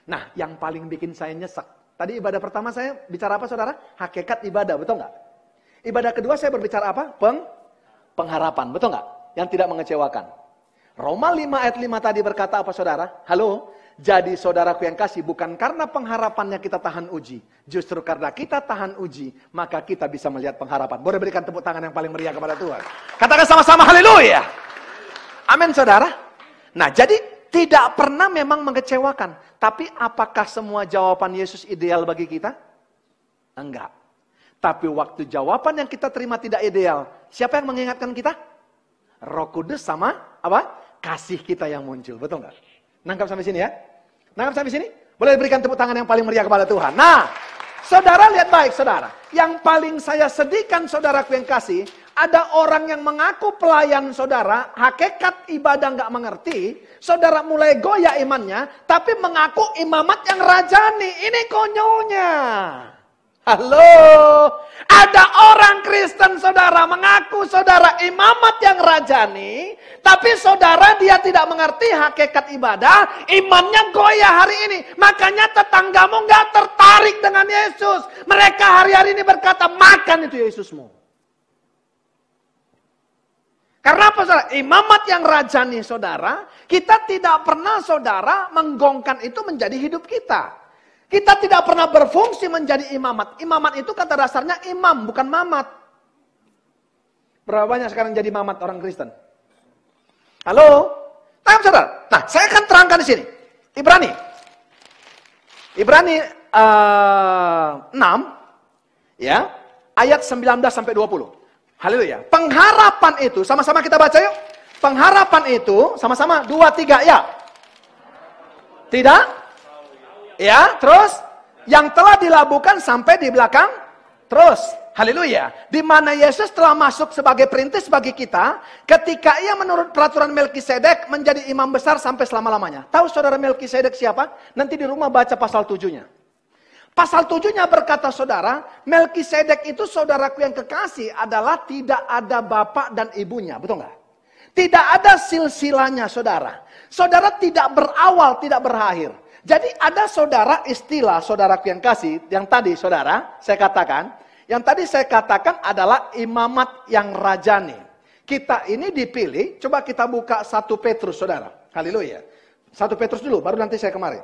Nah, yang paling bikin saya nyesek. Tadi ibadah pertama saya bicara apa saudara? Hakikat ibadah, betul nggak? Ibadah kedua saya berbicara apa? Pengharapan, betul nggak? Yang tidak mengecewakan. Roma 5 ayat 5 tadi berkata apa saudara? Halo? Jadi saudaraku yang kasih, bukan karena pengharapannya kita tahan uji. Justru karena kita tahan uji, maka kita bisa melihat pengharapan. Boleh berikan tepuk tangan yang paling meriah kepada Tuhan. Katakan sama-sama haleluya. Amin saudara. Nah jadi tidak pernah memang mengecewakan. Tapi apakah semua jawaban Yesus ideal bagi kita? Enggak. Tapi waktu jawaban yang kita terima tidak ideal, siapa yang mengingatkan kita? Roh Kudus sama apa? Kasih kita yang muncul, betul nggak? Nangkap sampai sini ya? Nangkap sampai sini? Boleh berikan tepuk tangan yang paling meriah kepada Tuhan. Nah, Saudara lihat baik, saudara. Yang paling saya sedihkan, saudaraku yang kasih, ada orang yang mengaku pelayan saudara, hakikat ibadah nggak mengerti, saudara mulai goyah imannya, tapi mengaku imamat yang rajani. Ini konyolnya. Halo, ada orang Kristen saudara mengaku saudara imamat yang rajani, tapi saudara dia tidak mengerti hakikat ibadah, imannya goyah hari ini. Makanya tetanggamu nggak tertarik dengan Yesus. Mereka hari-hari ini berkata, makan itu Yesusmu. Karena apa saudara? Imamat yang rajani saudara, kita tidak pernah saudara menggongkan itu menjadi hidup kita. Kita tidak pernah berfungsi menjadi imamat. Imamat itu kata dasarnya imam, bukan mamat. Berapa banyak sekarang jadi mamat orang Kristen? Halo? Tanya saudara. Nah, saya akan terangkan di sini. Ibrani 6, ya, ayat 19 sampai 20. Haleluya. Pengharapan itu, sama-sama kita baca yuk. Pengharapan itu, sama-sama, 2, 3, ya. Tidak? Ya, terus yang telah dilabuhkan sampai di belakang, terus, haleluya. Di mana Yesus telah masuk sebagai perintis bagi kita, ketika ia menurut peraturan Melkisedek menjadi imam besar sampai selama-lamanya. Tahu saudara Melkisedek siapa? Nanti di rumah baca pasal 7-nya. Pasal 7-nya berkata saudara, Melkisedek itu saudaraku yang kekasih adalah tidak ada bapak dan ibunya, betul nggak? Tidak ada silsilahnya saudara. Saudara tidak berawal, tidak berakhir. Jadi ada saudara istilah saudaraku yang kasih, yang tadi saudara saya katakan adalah imamat yang rajani. Kita ini dipilih, coba kita buka 1 Petrus saudara. Haleluya. 1 Petrus dulu, baru nanti saya kemari.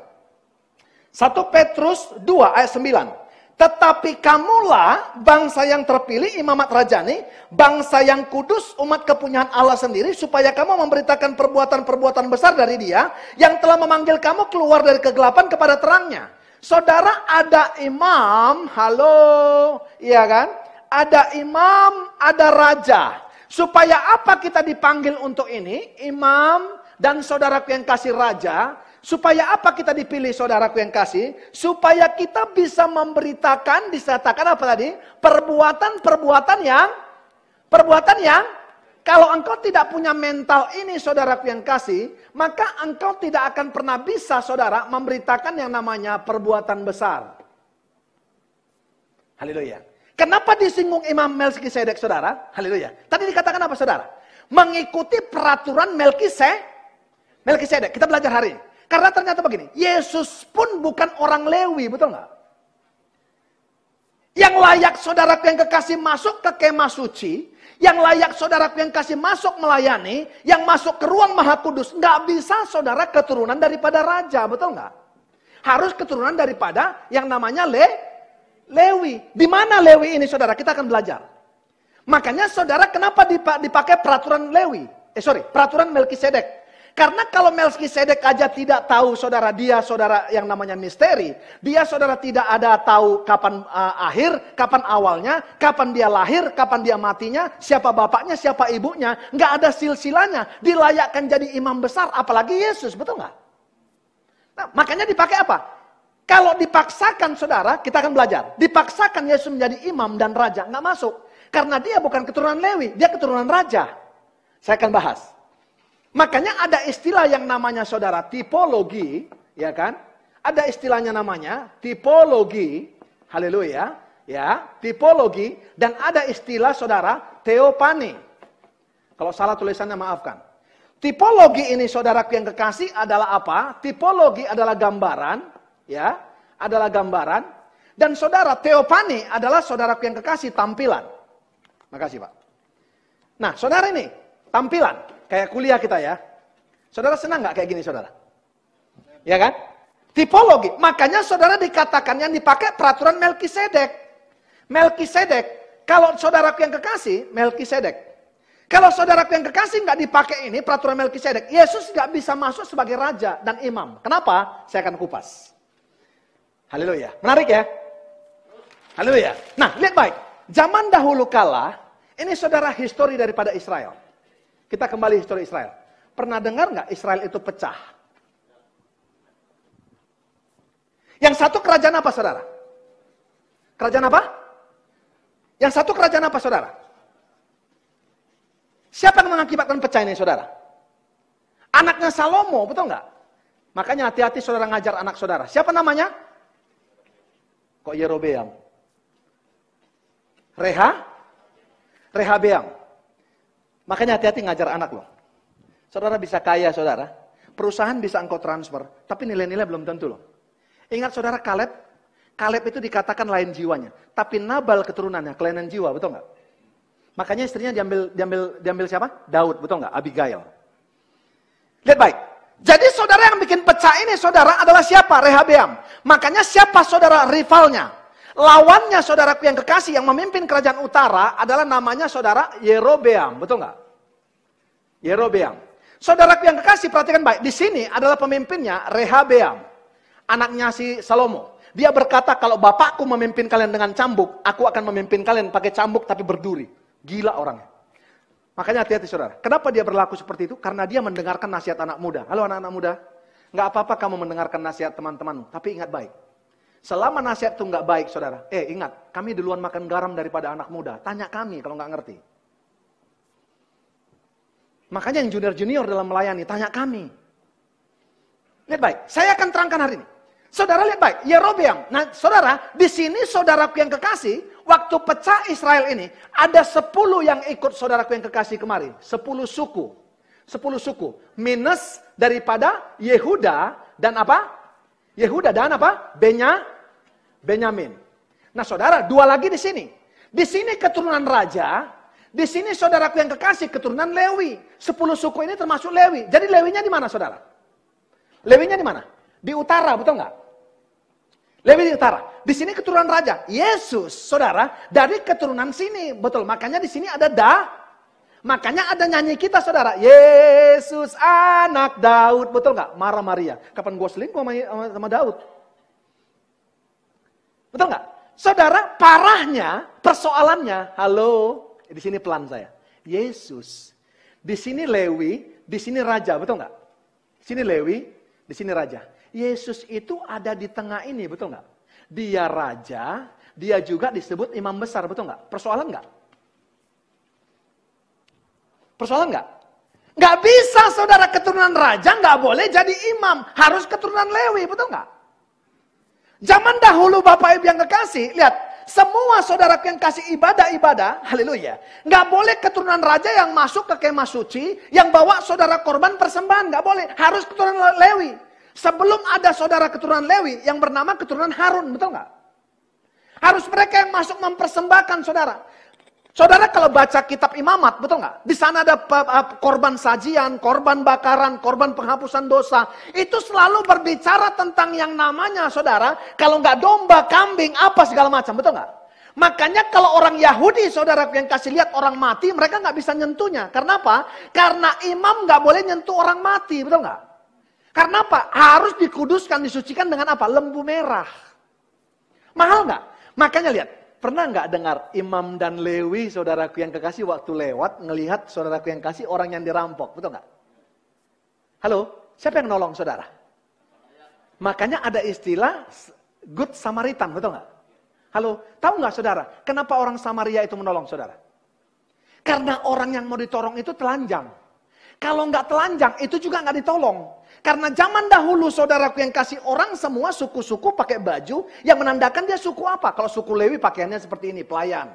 1 Petrus 2 ayat 9. Tetapi kamulah bangsa yang terpilih, imamat rajani, bangsa yang kudus, umat kepunyaan Allah sendiri, supaya kamu memberitakan perbuatan-perbuatan besar dari Dia, yang telah memanggil kamu keluar dari kegelapan kepada terangnya. Saudara, ada imam, halo, iya kan? Ada imam, ada raja. Supaya apa kita dipanggil untuk ini? Imam dan saudaraku yang kasih raja. Supaya apa kita dipilih saudaraku yang kasih? Supaya kita bisa memberitakan, disatakan apa tadi? Perbuatan yang kalau engkau tidak punya mental ini saudaraku yang kasih, maka engkau tidak akan pernah bisa saudara memberitakan yang namanya perbuatan besar. Haleluya. Kenapa disinggung Imam Melkisedek saudara? Haleluya. Tadi dikatakan apa saudara? Mengikuti peraturan Melkisedek. Kita belajar hari ini. Karena ternyata begini, Yesus pun bukan orang Lewi, betul nggak? Yang layak saudaraku yang kekasih masuk ke kemah suci, yang layak saudaraku yang kasih masuk melayani, yang masuk ke ruang maha kudus, nggak bisa saudara keturunan daripada raja, betul nggak? Harus keturunan daripada yang namanya Lewi. Di mana Lewi ini saudara? Kita akan belajar. Makanya saudara kenapa dipakai peraturan peraturan Melkisedek? Karena kalau Melkisedek aja tidak tahu saudara, dia saudara yang namanya misteri. Dia saudara tidak ada tahu kapan akhir, kapan awalnya, kapan dia lahir, kapan dia matinya, siapa bapaknya, siapa ibunya. Nggak ada silsilahnya, dilayakkan jadi imam besar, apalagi Yesus, betul nggak? Nah, makanya dipakai apa? Kalau dipaksakan saudara, kita akan belajar. Dipaksakan Yesus menjadi imam dan raja, nggak masuk. Karena dia bukan keturunan Lewi, dia keturunan raja. Saya akan bahas. Makanya ada istilah yang namanya saudara tipologi, ya kan? Ada istilahnya namanya tipologi, haleluya, ya, tipologi, dan ada istilah saudara teopani. Kalau salah tulisannya maafkan. Tipologi ini saudaraku yang kekasih adalah apa? Tipologi adalah gambaran, ya, adalah gambaran, dan saudara teopani adalah saudaraku yang kekasih tampilan. Makasih Pak. Nah saudara ini tampilan. Kayak kuliah kita ya. Saudara senang nggak kayak gini saudara? Ya kan? Tipologi. Makanya saudara dikatakan yang dipakai peraturan Melkisedek. Melkisedek. Kalau saudaraku yang kekasih, Melkisedek. Kalau saudaraku yang kekasih nggak dipakai ini peraturan Melkisedek, Yesus nggak bisa masuk sebagai raja dan imam. Kenapa? Saya akan kupas. Haleluya. Menarik ya? Haleluya. Nah, lihat baik. Zaman dahulu kala, ini saudara histori daripada Israel. Kita kembali histori Israel. Pernah dengar nggak Israel itu pecah? Yang satu kerajaan apa saudara? Kerajaan apa? Yang satu kerajaan apa, saudara? Siapa yang mengakibatkan pecah ini, saudara? Anaknya Salomo, betul nggak? Makanya hati-hati saudara ngajar anak saudara. Siapa namanya? Kok Yerobeam? Rehabeam. Makanya hati-hati ngajar anak loh. Saudara bisa kaya, saudara. Perusahaan bisa engkau transfer, tapi nilai-nilai belum tentu loh. Ingat saudara Kaleb itu dikatakan lain jiwanya. Tapi Nabal keturunannya, kelainan jiwa, betul nggak? Makanya istrinya diambil siapa? Daud, betul nggak? Abigail. Lihat baik. Jadi saudara yang bikin pecah ini, saudara adalah siapa? Rehabeam. Makanya siapa saudara rivalnya? Lawannya saudaraku yang kekasih yang memimpin kerajaan utara adalah namanya saudara Yerobeam, betul nggak? Yerobeam. Saudaraku yang kekasih, perhatikan baik. Di sini adalah pemimpinnya Rehabeam, anaknya si Salomo. Dia berkata, kalau bapakku memimpin kalian dengan cambuk, aku akan memimpin kalian pakai cambuk tapi berduri. Gila orangnya. Makanya hati-hati saudara. Kenapa dia berlaku seperti itu? Karena dia mendengarkan nasihat anak muda. Halo anak-anak muda. Nggak apa-apa kamu mendengarkan nasihat teman-temanmu. Tapi ingat baik. Selama nasihat itu nggak baik saudara. Ingat. Kami duluan makan garam daripada anak muda. Tanya kami kalau nggak ngerti. Makanya yang junior-junior dalam melayani. Tanya kami. Lihat baik. Saya akan terangkan hari ini. Saudara lihat baik. Yerobeam. Nah saudara. Di sini saudaraku yang kekasih. Waktu pecah Israel ini, ada 10 yang ikut saudaraku yang kekasih kemari. 10 suku. 10 suku. Minus daripada Yehuda dan apa? Yehuda dan apa? Benyamin. Nah saudara, 2 lagi di sini. Di sini keturunan raja. Di sini saudaraku yang kekasih keturunan Lewi. 10 suku ini termasuk Lewi. Jadi Lewinya di mana saudara? Lewinya di mana? Di utara, betul nggak? Lewi di utara. Di sini keturunan raja. Yesus, saudara, dari keturunan sini. Betul, makanya di sini ada Makanya ada nyanyi kita, saudara. Yesus anak Daud. Betul nggak? Marah Maria. Kapan gue selingkuh sama Daud? Betul nggak? Saudara, parahnya, persoalannya. Halo, di sini pelan saya. Yesus. Di sini Lewi, di sini raja. Betul nggak? Di sini Lewi, di sini raja. Yesus itu ada di tengah ini, betul nggak? Dia raja, dia juga disebut imam besar, betul nggak? Persoalan nggak? Persoalan nggak? Nggak bisa saudara keturunan raja nggak boleh jadi imam, harus keturunan Lewi, betul nggak? Zaman dahulu Bapak Ibu yang kekasih, lihat, semua saudara yang kasih ibadah, haleluya, nggak boleh keturunan raja yang masuk ke kemah suci, yang bawa saudara korban persembahan, nggak boleh, harus keturunan Lewi. Sebelum ada saudara keturunan Lewi yang bernama keturunan Harun, betul nggak? Harus mereka yang masuk mempersembahkan saudara. Saudara kalau baca kitab imamat, betul nggak? Di sana ada korban sajian, korban bakaran, korban penghapusan dosa. Itu selalu berbicara tentang yang namanya saudara. Kalau nggak domba, kambing, apa segala macam, betul nggak? Makanya kalau orang Yahudi, saudara yang kasih lihat orang mati, mereka nggak bisa nyentuhnya. Karena apa? Karena imam nggak boleh nyentuh orang mati, betul nggak? Karena apa? Harus dikuduskan, disucikan dengan apa? Lembu merah. Mahal nggak? Makanya lihat, pernah nggak dengar imam dan Lewi, saudaraku yang kekasih, waktu lewat, ngelihat saudaraku yang kasih orang yang dirampok, betul nggak? Halo, siapa yang nolong saudara? Makanya ada istilah Good Samaritan, betul nggak? Halo, tahu nggak saudara, kenapa orang Samaria itu menolong saudara? Karena orang yang mau ditolong itu telanjang. Kalau nggak telanjang, itu juga nggak ditolong. Karena zaman dahulu saudaraku yang kasih orang semua suku-suku pakai baju yang menandakan dia suku apa. Kalau suku Lewi pakaiannya seperti ini, pelayan.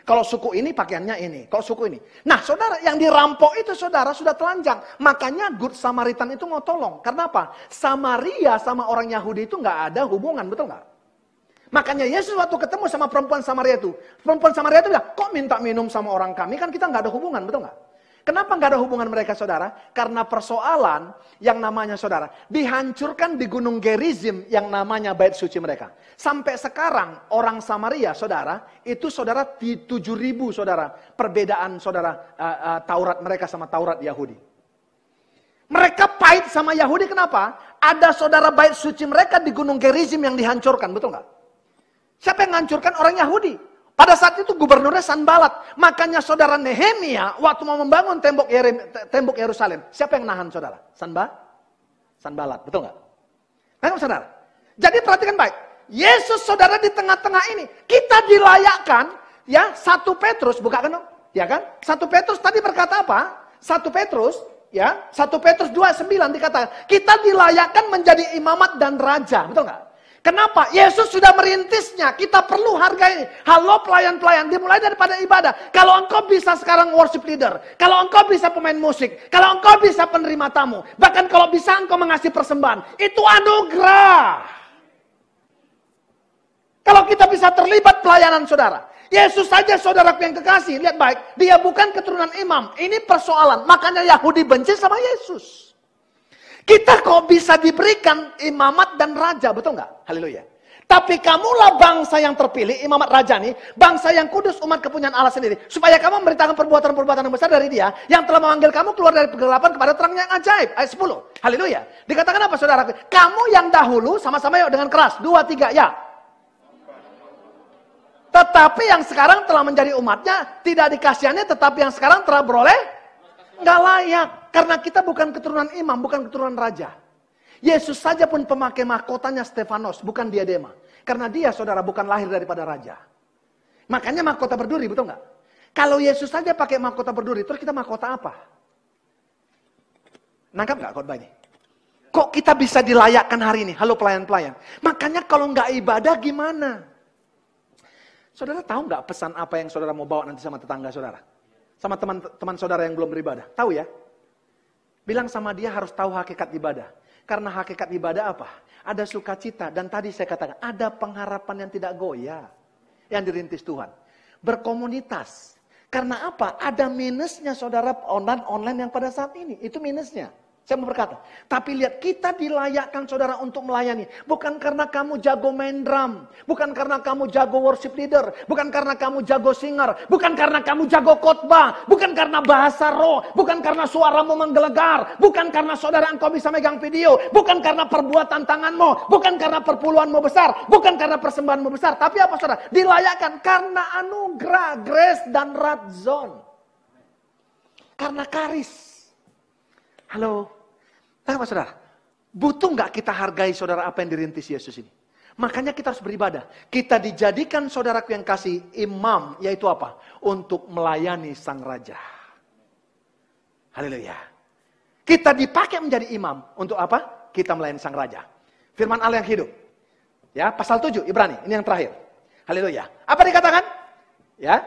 Kalau suku ini pakaiannya ini, kalau suku ini. Nah saudara, yang dirampok itu saudara sudah telanjang. Makanya Good Samaritan itu mau tolong. Karena apa? Samaria sama orang Yahudi itu nggak ada hubungan, betul nggak? Makanya Yesus waktu ketemu sama perempuan Samaria itu. Perempuan Samaria itu bilang, kok minta minum sama orang kami? Kan kita nggak ada hubungan, betul nggak? Kenapa nggak ada hubungan mereka saudara? Karena persoalan yang namanya saudara dihancurkan di Gunung Gerizim yang namanya bait suci mereka. Sampai sekarang orang Samaria saudara itu saudara di 7.000 saudara perbedaan saudara Taurat mereka sama Taurat Yahudi. Mereka pahit sama Yahudi kenapa? Ada saudara bait suci mereka di Gunung Gerizim yang dihancurkan, betul nggak? Siapa yang menghancurkan? Orang Yahudi. Pada saat itu gubernurnya Sanbalat. Makanya saudara Nehemia waktu mau membangun tembok Yerusalem. Siapa yang nahan saudara? Sanbalat. Betul nggak? Nah saudara. Jadi perhatikan baik. Yesus saudara di tengah-tengah ini. Kita dilayakkan, ya 1 Petrus, bukakan dong. Ya kan? 1 Petrus tadi berkata apa? 1 Petrus, ya 1 Petrus 2:9 dikatakan, kita dilayakkan menjadi imamat dan raja. Betul nggak? Kenapa? Yesus sudah merintisnya. Kita perlu hargai. Halo pelayan-pelayan, dimulai daripada ibadah. Kalau engkau bisa sekarang worship leader, kalau engkau bisa pemain musik, kalau engkau bisa penerima tamu, bahkan kalau bisa engkau mengasih persembahan, itu anugerah. Kalau kita bisa terlibat pelayanan saudara. Yesus saja saudaraku yang kekasih, lihat baik, dia bukan keturunan imam. Ini persoalan, makanya Yahudi benci sama Yesus. Kita kok bisa diberikan imamat dan raja, betul nggak? Haleluya. Tapi kamulah bangsa yang terpilih, imamat raja nih, bangsa yang kudus, umat kepunyaan Allah sendiri. Supaya kamu memberitakan perbuatan-perbuatan yang besar dari dia, yang telah memanggil kamu keluar dari kegelapan kepada terang yang ajaib. Ayat 10. Haleluya. Dikatakan apa saudara? Kamu yang dahulu, sama-sama yuk dengan keras. 2, 3, ya. Tetapi yang sekarang telah menjadi umatnya, tidak dikasihani, tetapi yang sekarang telah beroleh, nggak layak. Karena kita bukan keturunan imam, bukan keturunan raja. Yesus saja pun pemakai mahkotanya Stefanos, bukan diadema. Karena dia saudara bukan lahir daripada raja. Makanya mahkota berduri, betul nggak? Kalau Yesus saja pakai mahkota berduri, terus kita mahkota apa? Nangkap nggak khotbah ini? Kok kita bisa dilayakkan hari ini? Halo pelayan-pelayan. Makanya kalau nggak ibadah gimana? Saudara tahu nggak pesan apa yang saudara mau bawa nanti sama tetangga saudara? Sama teman-teman saudara yang belum beribadah? Tahu ya? Bilang sama dia harus tahu hakikat ibadah. Karena hakikat ibadah apa? Ada sukacita. Dan tadi saya katakan, ada pengharapan yang tidak goyah. Yang dirintis Tuhan. Berkomunitas. Karena apa? Ada minusnya saudara online yang pada saat ini. Itu minusnya. Saya mau berkata, tapi lihat kita dilayakkan saudara untuk melayani. Bukan karena kamu jago main drum. Bukan karena kamu jago worship leader. Bukan karena kamu jago singer. Bukan karena kamu jago khotbah. Bukan karena bahasa roh. Bukan karena suaramu menggelegar. Bukan karena saudara engkau bisa megang video. Bukan karena perbuatan tanganmu. Bukan karena perpuluhanmu besar. Bukan karena persembahanmu besar. Tapi apa saudara? Dilayakkan karena anugerah, grace dan radzon. Karena karis. Halo. Tahu apa saudara? Butuh nggak kita hargai saudara apa yang dirintis Yesus ini? Makanya kita harus beribadah. Kita dijadikan saudaraku yang kasih imam, yaitu apa? Untuk melayani sang raja. Haleluya. Kita dipakai menjadi imam. Untuk apa? Kita melayani sang raja. Firman Allah yang hidup. Ya, pasal 7 Ibrani, ini yang terakhir. Haleluya. Apa dikatakan? Ya.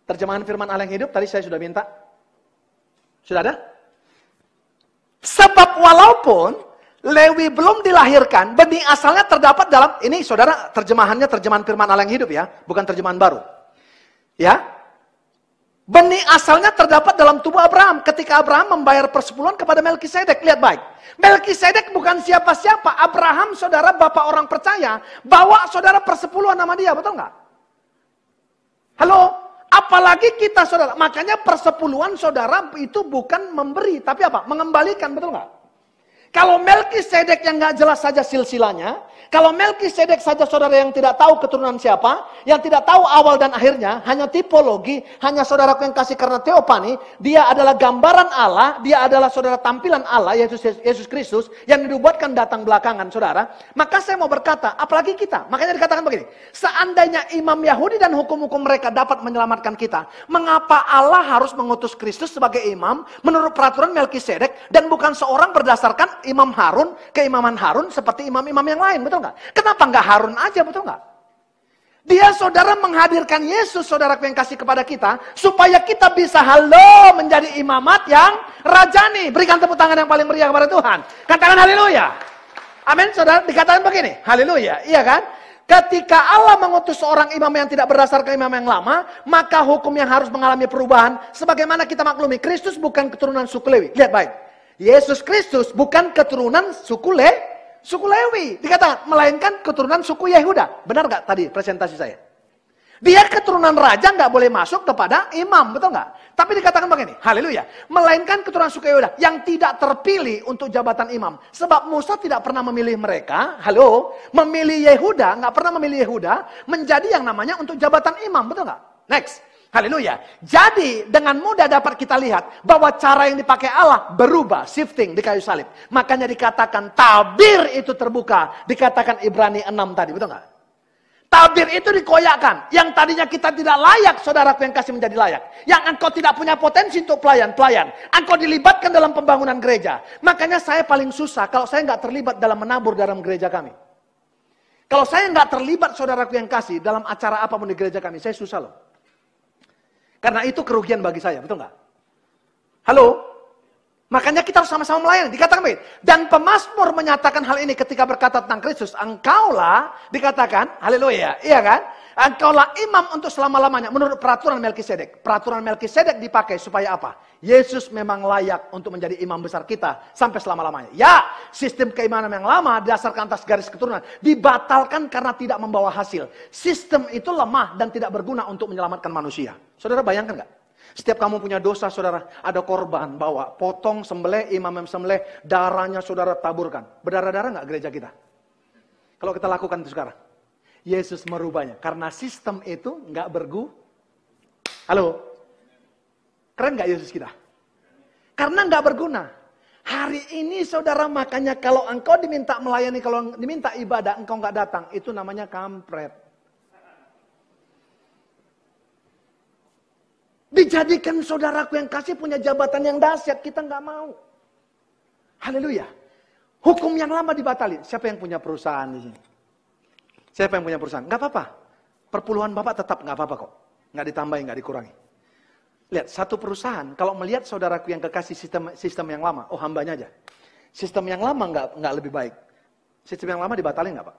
Terjemahan firman Allah yang hidup tadi saya sudah minta. Sudah ada? Sebab walaupun Lewi belum dilahirkan, benih asalnya terdapat dalam, ini saudara terjemahannya terjemahan firman Allah yang hidup ya, bukan terjemahan baru. Ya. Benih asalnya terdapat dalam tubuh Abraham ketika Abraham membayar persepuluhan kepada Melkisedek. Lihat baik. Melkisedek bukan siapa-siapa. Abraham saudara bapak orang percaya, bawa saudara persepuluhan nama dia, betul nggak? Halo? Apalagi kita saudara, makanya persepuluhan saudara itu bukan memberi, tapi apa? Mengembalikan, betul nggak? Kalau Melkisedek yang nggak jelas saja silsilanya, kalau Melkisedek saja saudara yang tidak tahu keturunan siapa, yang tidak tahu awal dan akhirnya, hanya tipologi, hanya saudaraku yang kasih karena teopani, dia adalah gambaran Allah, dia adalah saudara tampilan Allah, Yesus Kristus, yang dibuatkan datang belakangan saudara. Maka saya mau berkata, apalagi kita, makanya dikatakan begini, seandainya imam Yahudi dan hukum-hukum mereka dapat menyelamatkan kita, mengapa Allah harus mengutus Kristus sebagai imam, menurut peraturan Melkisedek, dan bukan seorang berdasarkan imam Harun, keimaman Harun, seperti imam-imam yang lain, betul nggak? Kenapa nggak Harun aja, betul nggak? Dia saudara menghadirkan Yesus, saudaraku yang kasih kepada kita, supaya kita bisa menjadi imamat yang rajani. Berikan tepuk tangan yang paling meriah kepada Tuhan. Katakan haleluya. Amin, saudara. Dikatakan begini, haleluya, iya kan? Ketika Allah mengutus seorang imam yang tidak berdasarkan imam yang lama, maka hukum yang harus mengalami perubahan. Sebagaimana kita maklumi, Kristus bukan keturunan suku Lewi. Lihat baik. Yesus Kristus bukan keturunan suku Lewi. Dikatakan, melainkan keturunan suku Yehuda. Benar gak tadi presentasi saya? Dia keturunan raja gak boleh masuk kepada imam, betul gak? Tapi dikatakan begini, haleluya. Melainkan keturunan suku Yehuda yang tidak terpilih untuk jabatan imam. Sebab Musa tidak pernah memilih mereka, memilih Yehuda, gak pernah memilih Yehuda, menjadi yang namanya untuk jabatan imam, betul gak? Next. Haleluya. Jadi dengan mudah dapat kita lihat bahwa cara yang dipakai Allah berubah, shifting di kayu salib. Makanya dikatakan tabir itu terbuka. Dikatakan Ibrani 6 tadi, betul nggak? Tabir itu dikoyakkan. Yang tadinya kita tidak layak, saudaraku yang kasih menjadi layak. Yang engkau tidak punya potensi untuk pelayan. Engkau dilibatkan dalam pembangunan gereja. Makanya saya paling susah kalau saya nggak terlibat dalam menabur dalam gereja kami. Kalau saya nggak terlibat, saudaraku yang kasih, dalam acara apapun di gereja kami, saya susah loh. Karena itu kerugian bagi saya, betul nggak? Halo? Makanya kita harus sama-sama melayani. Dikatakan begitu. Dan pemazmur menyatakan hal ini ketika berkata tentang Kristus. Engkaulah, dikatakan, haleluya, iya kan? Engkaulah imam untuk selama-lamanya menurut peraturan Melkisedek. Peraturan Melkisedek dipakai supaya apa? Yesus memang layak untuk menjadi imam besar kita sampai selama-lamanya. Ya, sistem keimanan yang lama didasarkan atas garis keturunan dibatalkan karena tidak membawa hasil. Sistem itu lemah dan tidak berguna untuk menyelamatkan manusia. Saudara bayangkan nggak? Setiap kamu punya dosa, saudara, ada korban bawa, potong, sembelih, imam sembelih, darahnya saudara taburkan. Berdarah-darah nggak gereja kita? Kalau kita lakukan itu sekarang. Yesus merubahnya. Karena sistem itu nggak Halo? Keren nggak Yesus kita? Karena nggak berguna. Hari ini saudara, makanya kalau engkau diminta melayani, kalau diminta ibadah, engkau nggak datang. Itu namanya kampret. Dijadikan saudaraku yang kasih punya jabatan yang dahsyat, kita nggak mau. Haleluya. Hukum yang lama dibatalin. Siapa yang punya perusahaan di sini? Siapa yang punya perusahaan? Nggak apa-apa. Perpuluhan Bapak tetap nggak apa-apa kok. Nggak ditambahin, nggak dikurangi. Lihat, satu perusahaan, kalau melihat saudaraku yang kekasih sistem yang lama, oh hambanya aja. Sistem yang lama nggak lebih baik. Sistem yang lama dibatalin nggak Pak?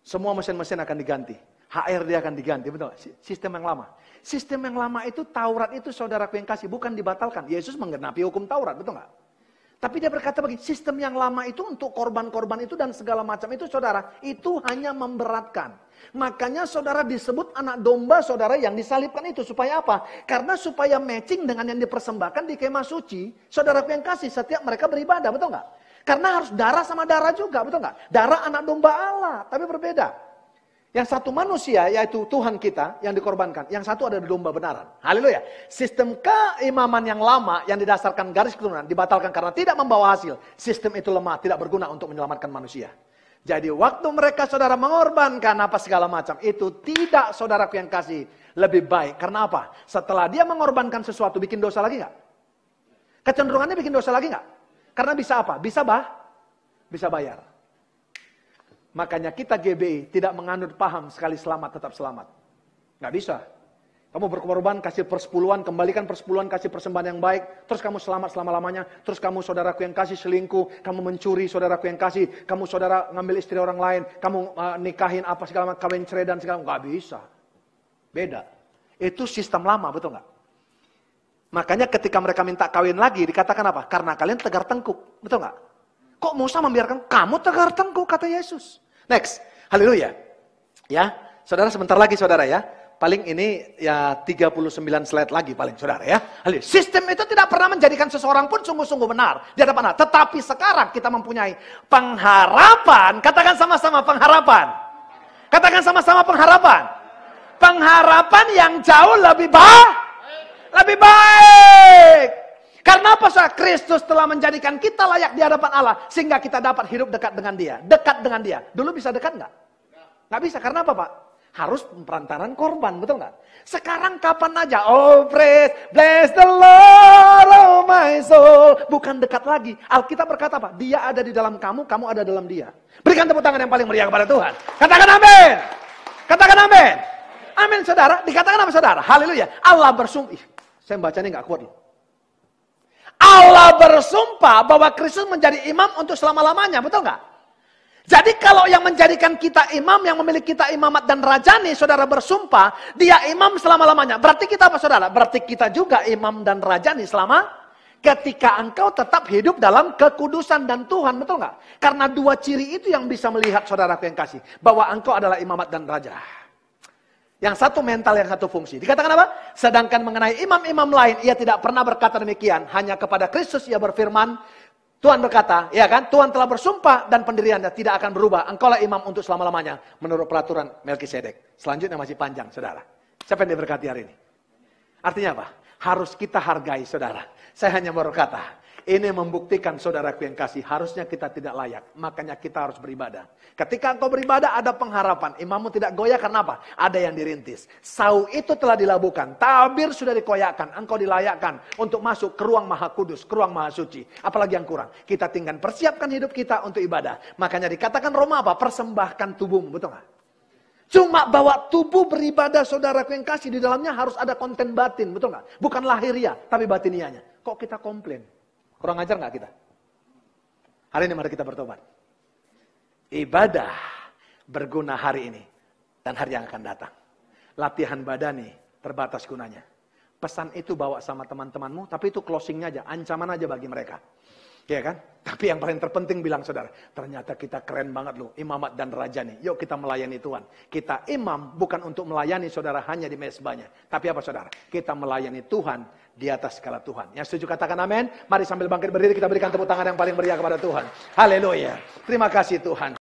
Semua mesin-mesin akan diganti. HRD akan diganti, betul nggak? Sistem yang lama. Sistem yang lama itu, Taurat itu saudaraku yang kasih, bukan dibatalkan. Yesus menggenapi hukum Taurat, betul nggak? Tapi dia berkata begini, sistem yang lama itu untuk korban-korban itu dan segala macam itu saudara, itu hanya memberatkan. Makanya saudara disebut anak domba saudara yang disalibkan itu. Supaya apa? Karena supaya matching dengan yang dipersembahkan di kemah suci, saudara yang kasih setiap mereka beribadah, betul nggak? Karena harus darah sama darah juga, betul nggak? Darah anak domba Allah, tapi berbeda. Yang satu manusia, yaitu Tuhan kita yang dikorbankan. Yang satu ada domba benaran. Haleluya. Sistem keimaman yang lama yang didasarkan garis keturunan dibatalkan karena tidak membawa hasil. Sistem itu lemah, tidak berguna untuk menyelamatkan manusia. Jadi waktu mereka saudara mengorbankan apa segala macam, itu tidak saudaraku yang kasih lebih baik. Karena apa? Setelah dia mengorbankan sesuatu, bikin dosa lagi nggak? Kecenderungannya bikin dosa lagi nggak? Karena bisa apa? Bisa bayar. Makanya kita GBI tidak menganut paham sekali selamat tetap selamat. Nggak bisa. Kamu berkorban, kasih persepuluhan, kembalikan persepuluhan, kasih persembahan yang baik. Terus kamu selamat selama-lamanya. Terus kamu saudaraku yang kasih selingkuh. Kamu mencuri saudaraku yang kasih. Kamu saudara ngambil istri orang lain. Kamu nikahin apa segala macam, kawin cerai dan segala macam. Nggak bisa. Beda. Itu sistem lama, betul nggak? Makanya ketika mereka minta kawin lagi, dikatakan apa? Karena kalian tegar tengkuk. Betul nggak? Kok Musa membiarkan kamu tegar tengkuk, kata Yesus. Next, haleluya. Ya, saudara sebentar lagi saudara ya. Paling ini ya 39 slide lagi paling saudara ya. Haleluya. Sistem itu tidak pernah menjadikan seseorang pun sungguh-sungguh benar di hadapan Allah. Tetapi sekarang kita mempunyai pengharapan. Katakan sama-sama pengharapan. Katakan sama-sama pengharapan. Pengharapan yang jauh lebih baik. Karena apa saudara? Kristus telah menjadikan kita layak di hadapan Allah. Sehingga kita dapat hidup dekat dengan dia. Dekat dengan dia. Dulu bisa dekat nggak? Nggak bisa. Karena apa Pak? Harus perantaran korban. Betul nggak? Sekarang kapan aja. Oh bless the Lord oh my soul. Bukan dekat lagi. Alkitab berkata apa? Dia ada di dalam kamu, kamu ada dalam dia. Berikan tepuk tangan yang paling meriah kepada Tuhan. Katakan amin. Katakan amin. Amin saudara. Dikatakan apa saudara? Haleluya. Allah bersumpah. Saya bacanya nggak kuat loh. Allah bersumpah bahwa Kristus menjadi imam untuk selama-lamanya, betul nggak? Jadi kalau yang menjadikan kita imam, yang memiliki kita imamat dan rajani, saudara bersumpah, dia imam selama-lamanya. Berarti kita apa saudara? Berarti kita juga imam dan rajani selama ketika engkau tetap hidup dalam kekudusan dan Tuhan, betul nggak? Karena dua ciri itu yang bisa melihat saudaraku yang kasih, bahwa engkau adalah imamat dan raja. Yang satu mental, yang satu fungsi. Dikatakan apa? Sedangkan mengenai imam-imam lain, ia tidak pernah berkata demikian. Hanya kepada Kristus ia berfirman, Tuhan berkata, ya kan? Tuhan telah bersumpah dan pendiriannya tidak akan berubah. Engkaulah imam untuk selama-lamanya menurut peraturan Melkisedek. Selanjutnya masih panjang, saudara. Siapa yang diberkati hari ini? Artinya apa? Harus kita hargai saudara. Saya hanya mau berkata, ini membuktikan saudaraku yang kasih, harusnya kita tidak layak. Makanya kita harus beribadah. Ketika engkau beribadah ada pengharapan. Imammu tidak goyah karena apa? Ada yang dirintis. Sau itu telah dilabuhkan. Tabir sudah dikoyakkan. Engkau dilayakkan untuk masuk ke ruang maha kudus, ke ruang maha suci. Apalagi yang kurang? Kita tinggal persiapkan hidup kita untuk ibadah. Makanya dikatakan Roma apa? Persembahkan tubuhmu. Betul nggak? Cuma bawa tubuh beribadah saudaraku yang kasih. Di dalamnya harus ada konten batin. Betul nggak? Bukan lahiriah, tapi batinianya. Kok kita komplain? Kurang ajar nggak kita? Hari ini mari kita bertobat. Ibadah berguna hari ini dan hari yang akan datang. Latihan badani terbatas gunanya. Pesan itu bawa sama teman-temanmu, tapi itu closingnya aja, ancaman aja bagi mereka. Ya kan? Tapi yang paling terpenting bilang saudara, ternyata kita keren banget loh, imamat dan rajani. Yuk kita melayani Tuhan. Kita imam bukan untuk melayani saudara hanya di mezbahnya. Tapi apa saudara? Kita melayani Tuhan di atas skala Tuhan. Yang setuju katakan amin. Mari sambil bangkit berdiri kita berikan tepuk tangan yang paling meriah kepada Tuhan. Haleluya. Terima kasih Tuhan.